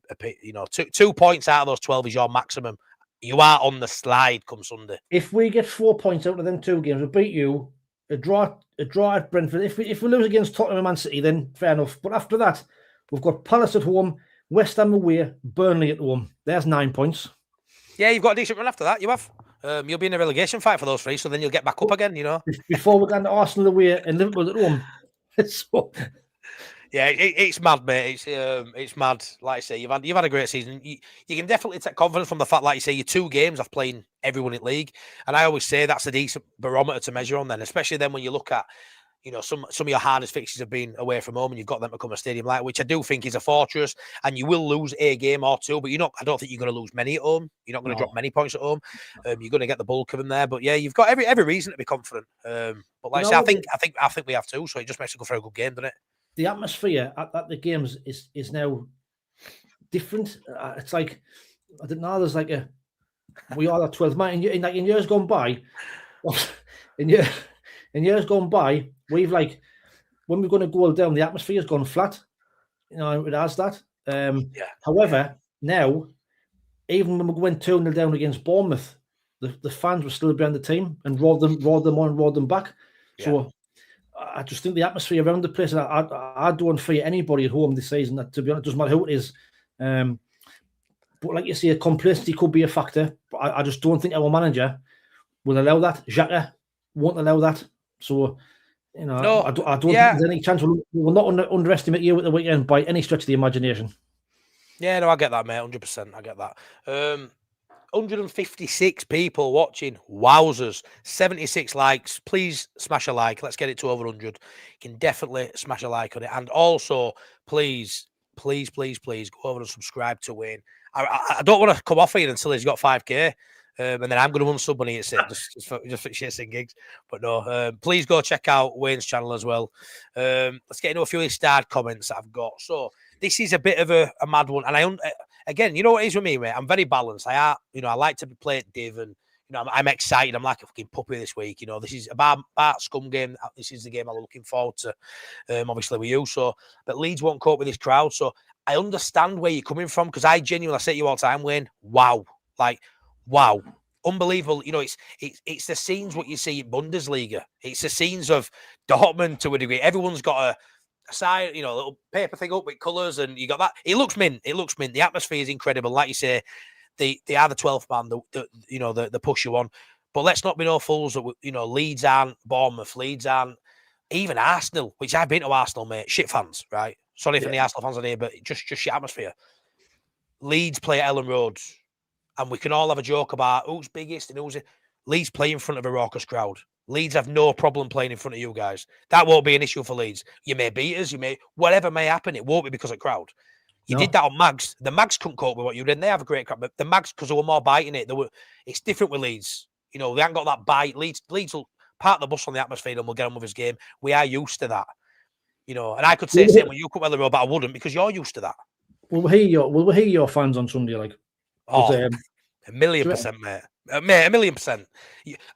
2 points out of those 12 is your maximum. You are on the slide come Sunday. If we get 4 points out of them 2 games, we'll beat you. A draw at Brentford. If we lose against Tottenham and Man City, then fair enough. But after that, we've got Palace at home, West Ham away, Burnley at home. There's 9 points. Yeah, you've got a decent run after that. You have. You'll be in a relegation fight for those 3, so then you'll get back up again. Before we're going to Arsenal away and Liverpool at home. So, yeah, it's mad, mate. It's mad. Like I say, you've had a great season. You can definitely take confidence from the fact, like you say, you're 2 games off playing everyone in league, and I always say that's a decent barometer to measure on. Then, especially then when you look at, some of your hardest fixtures have been away from home, and you've got them to come a stadium like, which I do think is a fortress. And you will lose a game or 2, but I don't think you're going to lose many at home. You're not going to drop many points at home. You're going to get the bulk of them there. But yeah, you've got every reason to be confident. But like I say, I think we have to. So it just makes it go for a good game, doesn't it? The atmosphere at the games is now different. It's like, I don't know, there's like we are that 12th man. In years gone by, in years gone by, we've like, when we're going to go down, the atmosphere has gone flat. It has that. However, now, even when we went 2-0 down against Bournemouth, the fans were still behind the team and roared them on, roared them back. Yeah. So I just think the atmosphere around the place, and I don't fear anybody at home this season. That, to be honest, it doesn't matter who it is. But like you say, complacency could be a factor. But I just don't think our manager will allow that. Xhaka won't allow that. So, no, I don't think there's any chance we will not underestimate you at the weekend by any stretch of the imagination. Yeah, no, I get that, mate. 100%. I get that. 156 people watching. Wowzers. 76 likes. Please smash a like. Let's get it to over 100. You can definitely smash a like on it. And also, please go over and subscribe to Wayne. I don't want to come off here until he's got 5k. And then I'm going to unsub when he hits it, just for shits and gigs. But no, please go check out Wayne's channel as well. Let's get into a few of the starred comments that I've got. So this is a bit of a mad one. And again, you know what it is with me, mate? I'm very balanced. I like to play at Div, and I'm excited. I'm like a fucking puppy this week. This is a bar scum game. This is the game I'm looking forward to, obviously with you. So, but Leeds won't cope with this crowd. So I understand where you're coming from, because I say to you all the time, Wayne, wow. Wow, unbelievable. It's the scenes what you see in Bundesliga. It's the scenes of Dortmund to a degree. Everyone's got a side, a little paper thing up with colours, and you got that. It looks mint. The atmosphere is incredible. Like you say, they are the 12th man, the push you on. But let's not be no fools that, Leeds aren't Bournemouth, Leeds aren't even Arsenal, which I've been to Arsenal, mate. Shit fans, right? Sorry for the Arsenal fans on here, but just shit atmosphere. Leeds play at Ellen Road. And we can all have a joke about who's biggest and who's... Leeds play in front of a raucous crowd. Leeds have no problem playing in front of you guys. That won't be an issue for Leeds. You may beat us, whatever may happen, it won't be because of crowd. You did that on Mags. The Mags couldn't cope with what you did. They have a great crowd, but the Mags, because they were more biting it, it's different with Leeds. They haven't got that bite. Leeds will park the bus on the atmosphere and we'll get on with his game. We are used to that. And I could say the same when you come on the road, but I wouldn't, because you're used to that. Will we hear your fans on Sunday, like? Oh, 1,000,000%, mate. Mate, 1,000,000%.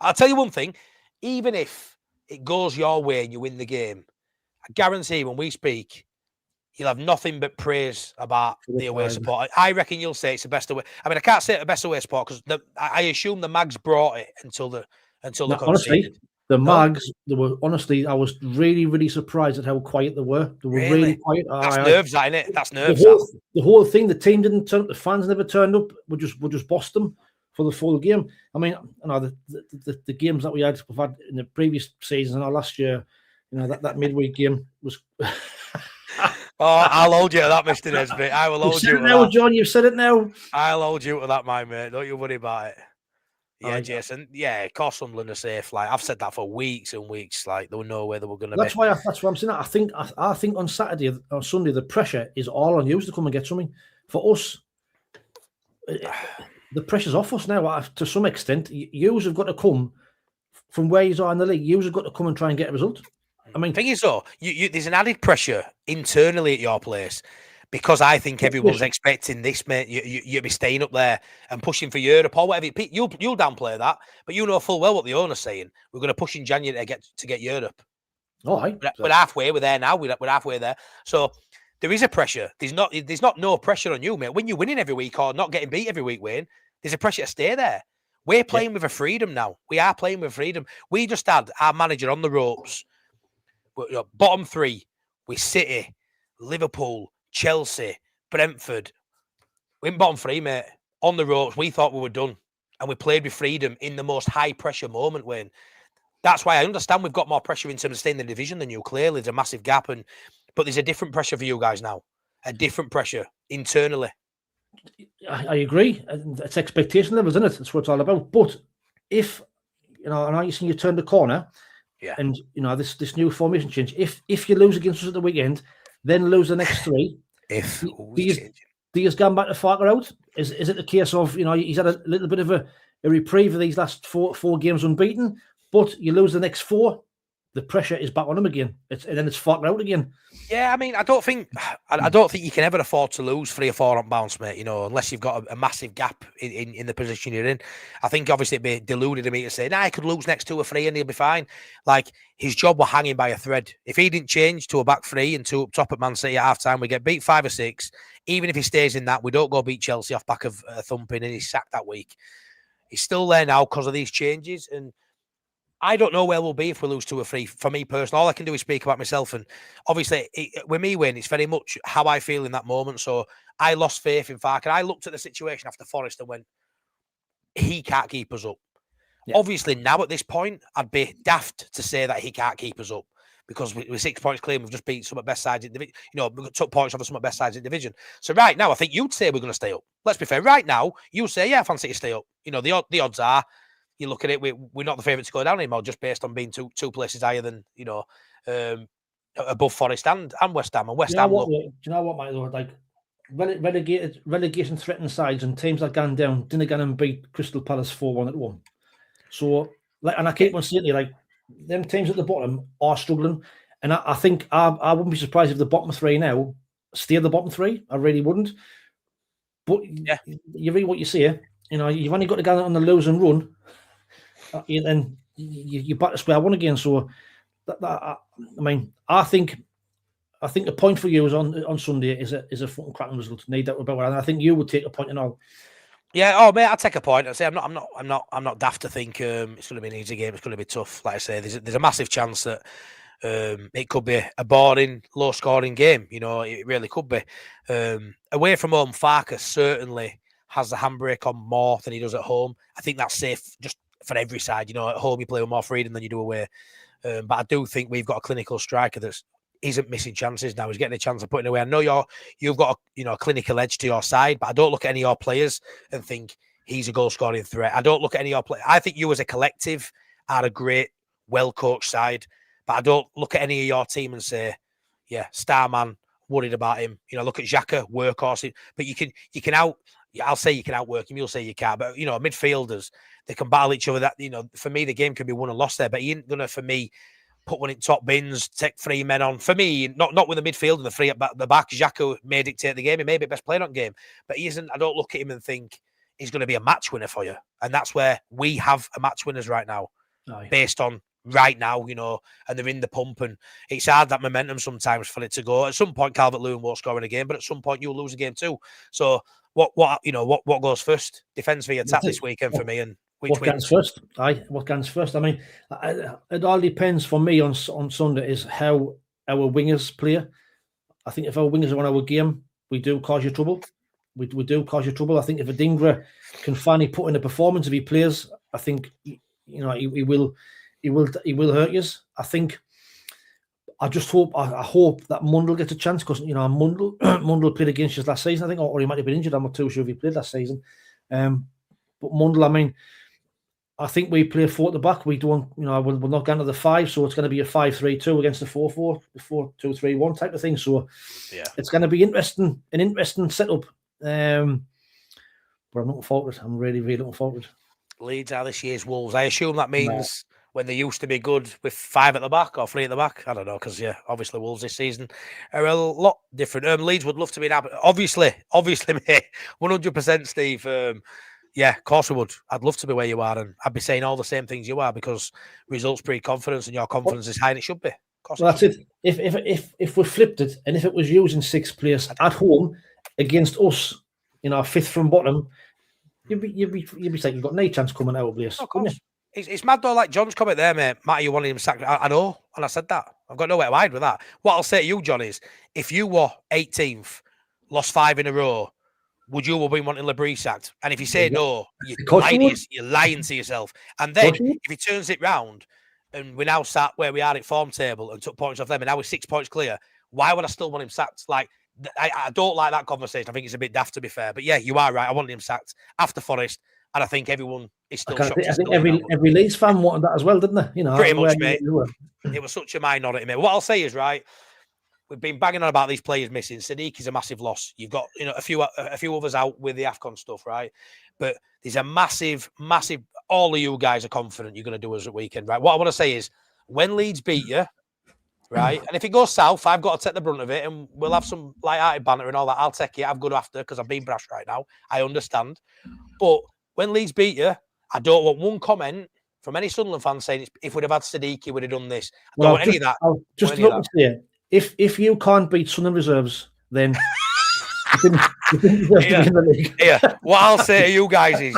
I'll tell you one thing. Even if it goes your way and you win the game, I guarantee when we speak, you'll have nothing but praise about the away support. I reckon you'll say it's the best away. I mean, I can't say it's the best away support because I assume the Mags brought it until the honestly, the Mags, they were honestly, I was really, really surprised at how quiet they were. They were really quiet. That's nerves, isn't it? That's nerves. The whole thing, the team didn't turn up, the fans never turned up. We just bossed them for the full game. I mean, the games that we've had in the previous season and last year, that midweek game was. I'll hold you to that, Mr. Nesbitt. I will hold you to that. John, you've said it now. I'll hold you to that, my mate. Don't you worry about it. Yeah, Jason. Yeah, of course, Sunderland are safe. Like I've said that for weeks and weeks. Like there were no way they were going to. That's why I'm saying that. I think on Saturday or Sunday the pressure is all on you to come and get something. For us, the pressure's off us now. To some extent, yous have got to come from where you are in the league. Yous have got to come and try and get a result. I mean, thing is though, there's an added pressure internally at your place. Because I think everyone's expecting this, mate. You'll be staying up there and pushing for Europe or whatever. You'll downplay that, but you know full well what the owner's saying. We're going to push in January to get Europe. Oh, we're halfway. We're there now. We're halfway there. So there is a pressure. There's not no pressure on you, mate. When you're winning every week or not getting beat every week, Wayne, there's a pressure to stay there. We're playing with a freedom now. We are playing with freedom. We just had our manager on the ropes. Bottom three with City, Liverpool, Chelsea, Brentford. We're in bottom three, mate. On the ropes, we thought we were done. And we played with freedom in the most high-pressure moment, Wayne. That's why I understand we've got more pressure in terms of staying in the division than you. Clearly, there's a massive gap. But there's a different pressure for you guys now. A different pressure internally. I agree. It's expectation levels, isn't it? That's what it's all about. But if, I know you're saying you turned the corner, and, this new formation change, if you lose against us at the weekend, then lose the next three. Do you gone back to Farker out? Is it the case of he's had a little bit of a reprieve of these last four games unbeaten, but you lose the next four, the pressure is back on him again. And then it's Farker out again. Yeah, I mean, I don't think you can ever afford to lose 3 or 4 on bounce, mate. Unless you've got a massive gap in the position you're in. I think obviously it'd be deluded of me to say, he could lose next 2 or 3 and he'll be fine. Like his job were hanging by a thread. If he didn't change to a back 3 and 2 up top at Man City at half time, we get beat 5 or 6. Even if he stays in that, we don't go beat Chelsea off back of a thumping and he's sacked that week. He's still there now because of these changes, and I don't know where we'll be if we lose 2 or 3. For me personally, all I can do is speak about myself. And obviously, with me, Wayne, it's very much how I feel in that moment. So I lost faith in Farke. I looked at the situation after Forest and went, he can't keep us up. Yeah. Obviously, now at this point, I'd be daft to say that he can't keep us up because we're 6 points clear. We've just beat some of the best sides in the division. We took points off of some of the best sides in the division. So right now, I think you'd say we're going to stay up. Let's be fair. Right now, you say, yeah, I fancy to stay up. The odds are, you look at it, we're not the favourite to go down anymore, just based on being two places higher than above Forest and West Ham. And West Ham. Do you know what, Mike? Like relegation threatened sides and teams that gone down didn't go and beat Crystal Palace 4-1 at home. So, and I keep on saying to you, them teams at the bottom are struggling, and I think I wouldn't be surprised if the bottom 3 now stay at the bottom 3. I really wouldn't. But you read what you say. You've only got to go on the losing run. And you're back to square one again. So, I think the point for you is on Sunday is a fucking cracking result. Need that about it. And I think you would take a point and all. Yeah. Oh, mate, I'll take a point. I say I'm not daft to think it's going to be an easy game. It's going to be tough. Like I say, there's a massive chance that it could be a boring, low-scoring game. It really could be. Away from home, Farke certainly has the handbrake on more than he does at home. I think that's safe just for every side. At home you play with more freedom than you do away. But I do think we've got a clinical striker that isn't missing chances now. He's getting a chance of putting away. I know you've got a clinical edge to your side, but I don't look at any of your players and think he's a goal-scoring threat. I don't look at any of your players. I think you as a collective are a great, well-coached side, but I don't look at any of your team and say, yeah, star man, worried about him. Look at Xhaka, workhorse. But I'll say you can outwork him. You'll say you can't. But, midfielders, they can battle each other. That, for me, the game can be won and lost there. But he ain't going to, for me, put one in top bins, take 3 men on. For me, not with the midfield and the 3 at the back. Xhaka may dictate the game. He may be best player on game. But he isn't. I don't look at him and think he's going to be a match winner for you. And that's where we have a match winners right now. Based on right now, and they're in the pump. And it's hard, that momentum sometimes, for it to go. At some point, Calvert-Lewin won't score in a game. But at some point, you'll lose a game too. So, what goes first? Defence v attack this weekend for me, and which wins first? What comes first? I mean, it all depends for me on Sunday is how our wingers play. I think if our wingers are on our game, we do cause you trouble. We do cause you trouble. I think if Adingra can finally put in a performance if he plays, I think he will hurt you. I hope that Mundle gets a chance because Mundle played against us last season, I think, or he might have been injured. I'm not too sure if he played last season. But Mundle, I mean, I think we play 4 at the back. We don't, we're not going to the 5, so it's going to be a 5-3-2 against the 4-4, the 4-2-3-1 type of thing. So yeah, it's going to be an interesting setup. But I'm looking forward to it. I'm really, really looking forward to it. Leeds are this year's Wolves. I assume that means when they used to be good with 5 at the back or 3 at the back. I don't know, because obviously Wolves this season are a lot different. Leeds would love to be in. Obviously, mate, 100%, Steve. Yeah, of course we would. I'd love to be where you are, and I'd be saying all the same things you are, because results breed confidence, and your confidence is high, and it should be. Of course, well, that's it. If we flipped it, and if it was using 6 players at home against us, 5th from bottom, you'd be saying you've got no chance coming out of this. Of course. It's mad though, like John's comment there, mate. Matty, you wanted him sacked. I know, and I said that. I've got nowhere to hide with that. What I'll say to you, John, is if you were 18th, lost 5 in a row, would you have been wanting Labrie sacked? And if you say no, you're lying to yourself. And then if he turns it round, and we're now sat where we are at form table and took points off them, and now we're 6 points clear, why would I still want him sacked? Like, I don't like that conversation. I think it's a bit daft, to be fair. But yeah, you are right. I wanted him sacked after Forest, and I think everyone is still shocked. I think every Leeds fan wanted that as well, didn't they? Pretty much, mate. It was such a minority, mate. What I'll say is, right, we've been banging on about these players missing. Sadiq is a massive loss. You've got a few others out with the AFCON stuff, right? But there's a massive. All of you guys are confident you're going to do us at weekend, right? What I want to say is, when Leeds beat you, right, and if it goes south, I've got to take the brunt of it, and we'll have some light-hearted banter and all that. I'll take it. I'm good after, because I'm being brash right now. I understand. But when Leeds beat you, I don't want one comment from any Sunderland fan saying if we'd have had Sadiq, he would have done this. I don't want any of that. Just about to say, if you can't beat Sunderland reserves, then you didn't deserve to be in the league. Yeah. What I'll say to you guys is,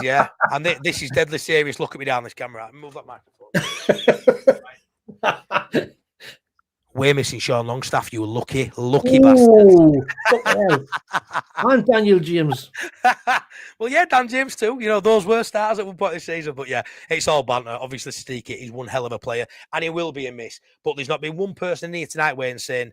and this is deadly serious. Look at me down this camera. Move that microphone. We're missing Sean Longstaff, you lucky bastard. And Daniel James. Well, yeah, Dan James too. Those were stars at one point this season. But yeah, it's all banter. Obviously, Sadiq is one hell of a player, and he will be a miss. But there's not been one person in here tonight Wayne saying,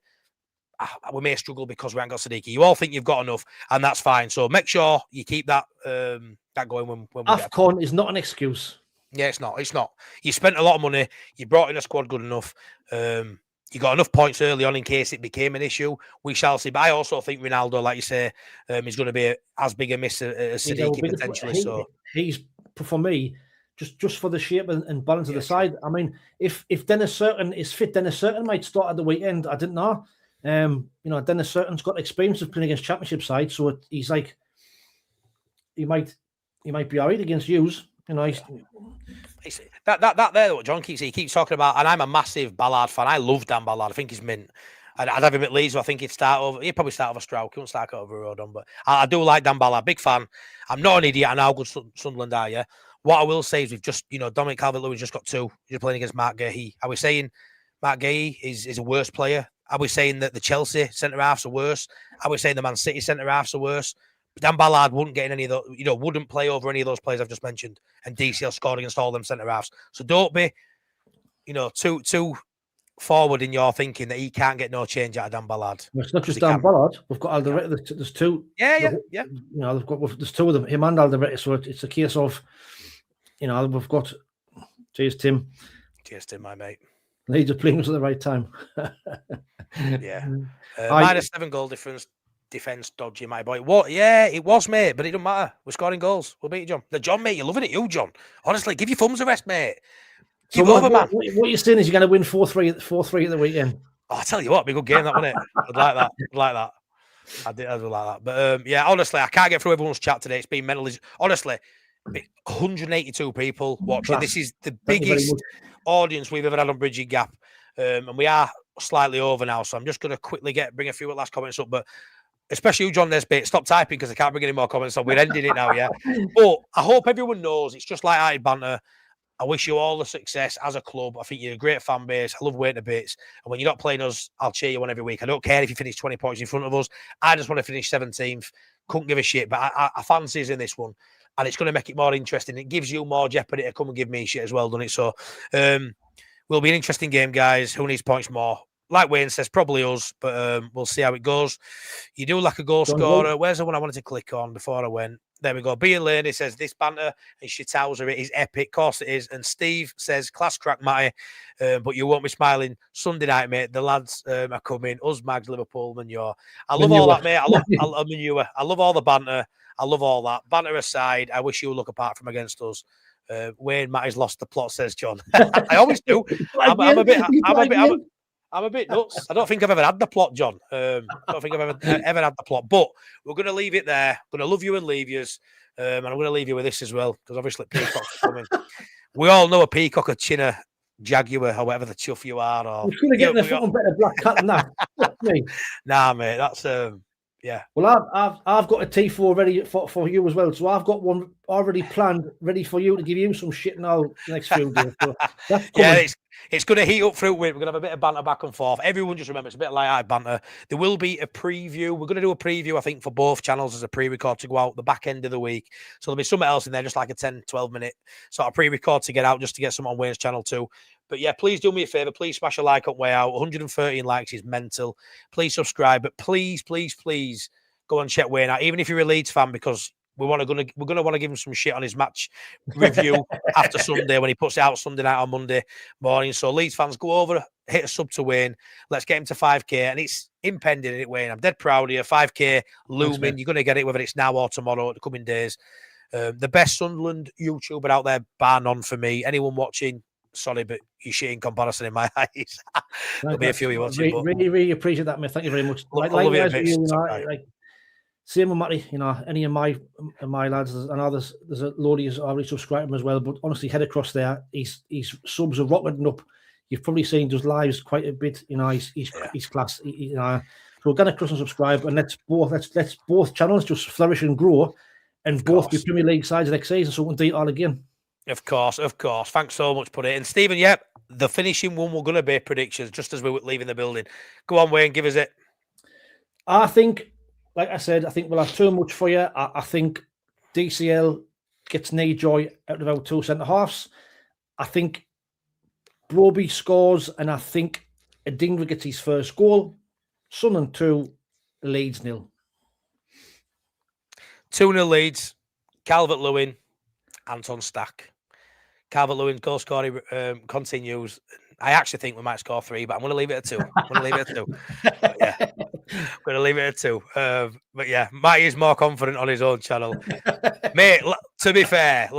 we may struggle because we haven't got Sadiq. You all think you've got enough, and that's fine. So make sure you keep that going when we AFCON is not an excuse. Yeah, it's not. You spent a lot of money. You brought in a squad good enough. You got enough points early on in case it became an issue. We shall see. But I also think Ronaldo, like you say, is going to be as big a miss as Sadiq potentially. He's, for me, just for the shape and balance of the side. I mean, if Dennis Certain is fit, Dennis Certain might start at the weekend. I didn't know. Dennis Certain's got experience of playing against championship sides, so he's like, he might be all right against yous. That there, what John keeps talking about, and I'm a massive Ballard fan. I love Dan Ballard. I think he's mint. I'd have him at Leeds. I think he'd probably start over Stroud. He won't start over Rodon, but I do like Dan Ballard. Big fan. I'm not an idiot. I know how good Sunderland are. Yeah. What I will say is we've just, Dominic Calvert-Lewin just got 2. He's playing against Mark Gahey. Are we saying Mark Gahey is a worse player? Are we saying that the Chelsea centre halves are worse? Are we saying the Man City centre halves are worse? Dan Ballard wouldn't get in any of those, wouldn't play over any of those players I've just mentioned, and DCL scored against all them centre halves. So don't be, too forward in your thinking that he can't get no change out of Dan Ballard. Well, it's not just Dan Ballard. We've got Alderete. There's 2. Yeah. There's 2 of them. Him and Alderete. So it's a case of, we've got. Cheers, Tim. Cheers, Tim, my mate. Leeds are playing us at the right time. Yeah. Minus 7 goal difference. Defense dodgy, my boy. What? Yeah, it was, mate, but it doesn't matter. We're scoring goals. We'll beat you, John. The John, mate, you're loving it, you, John. Honestly, give your thumbs a rest, mate. So what you're saying is you're going to win 4-3 at the weekend? Oh, I tell you what, it'd be a good game, that, wouldn't it? I'd like that. I'd like that. But yeah, honestly, I can't get through everyone's chat today. It's been mentally. Honestly, 182 people watching. This is the biggest audience we've ever had on Brdging Gap, and we are slightly over now. So I'm just going to quickly bring a few last comments up, but. Especially you, John Nesbitt, stop typing because I can't bring any more comments on. We're ending it now, yeah? But I hope everyone knows it's just light-hearted banter. I wish you all the success as a club. I think you're a great fan base. I love waiting to bits. And when you're not playing us, I'll cheer you on every week. I don't care if you finish 20 points in front of us. I just want to finish 17th. Couldn't give a shit. But I fancy us in this one. And it's going to make it more interesting. It gives you more jeopardy to come and give me shit as well, doesn't it? So, will be an interesting game, guys. Who needs points more? Like Wayne says, probably us, but we'll see how it goes. You do like a goal scorer. Where's the one I wanted to click on before I went? There we go. Being Laney says this banter and shithousery is epic. Of course it is. And Steve says class crack, Matty, but you won't be smiling Sunday night, mate. The lads are coming. Us, Mags, Liverpool, Manure. I love all that, mate. I love Manure. I love all the banter. I love all that. Banter aside, I wish you would look apart from against us. Wayne Matty's lost the plot, says John. I always do. I'm a bit nuts. I don't think I've ever had the plot, John. I don't think I've ever had the plot. But we're going to leave it there. I'm going to love you and leave yous. And I'm going to leave you with this as well, because obviously Peacock's coming. We all know a peacock, a chinner, jaguar, or whatever the chuff you are. Or, you're going to get the fucking better black cat than that. Nah, mate, that's... yeah. Well, I've got a T4 ready for you as well. So I've got one already planned, ready for you to give you some shit now the next few days. So that's yeah, it's going to heat up through it. We're going to have a bit of banter back and forth. Everyone just remember, it's a bit like banter. There will be a preview. We're going to do a preview, I think, for both channels as a pre-record to go out the back end of the week. So there'll be something else in there, just like a 10, 12-minute sort of pre-record to get out, just to get some on Wayne's channel too. But yeah, please do me a favour. Please smash a like on way out. 113 likes is mental. Please subscribe. But please, please, please go and check Wayne out, even if you're a Leeds fan, because we're going to want to give him some shit on his match review after Sunday when he puts it out Sunday night on Monday morning. So Leeds fans, go over, hit a sub to Wayne. Let's get him to 5K, and it's impending, isn't it, Wayne? I'm dead proud of you. 5K looming. Thanks, you're going to get it, whether it's now or tomorrow, the coming days. The best Sunderland YouTuber out there, bar none for me. Anyone watching, sorry, but you're shit in comparison in my eyes. There'll be a few you watching. Really appreciate that, man. Thank you very much. Same with Matty, any of my lads, and others. There's a load of you already subscribed to him as well. But honestly, head across there. His subs are rocketing up. You've probably seen those lives quite a bit. He's class. So get across and subscribe, and let's both channels just flourish and grow, and both be Premier League sides next season. So we can do it all again. Of course. Thanks so much, Put it. And Stephen, the finishing one we're going to be predictions just as we were leaving the building. Go on, Wayne, give us it. I think. Like I said, I think we'll have too much for you. I think DCL gets knee joy out of our two centre-halves. I think Broby scores, and I think Adingra gets his first goal. Sunderland 2, Leeds 0. 2-0 Leeds. Calvert-Lewin, Anton Stack. Calvert-Lewin goal scoring continues. I actually think we might score 3, but I'm going to leave it at 2. But yeah, I'm going to leave it at 2. But yeah, Matty is more confident on his own channel. Mate, to be fair,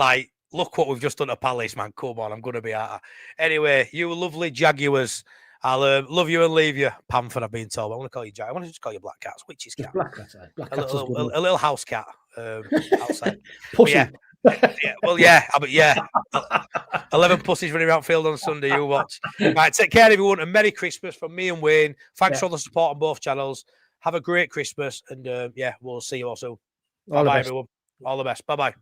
look what we've just done to Palace, man. Come on, I'm going to be at her. Anyway, you lovely Jaguars. I'll love you and leave you. Pamphor, I've been told. I want to call you Jaguar. I want to just call you Black Cats. Which is cat? Black Cat. A little house cat outside. Pussy. Yeah, but 11 pussies running around field on Sunday. You watch. Right, take care, everyone, and Merry Christmas from me and Wayne. Thanks for all the support on both channels. Have a great Christmas, and we'll see you all soon. Bye, everyone. All the best. Bye-bye.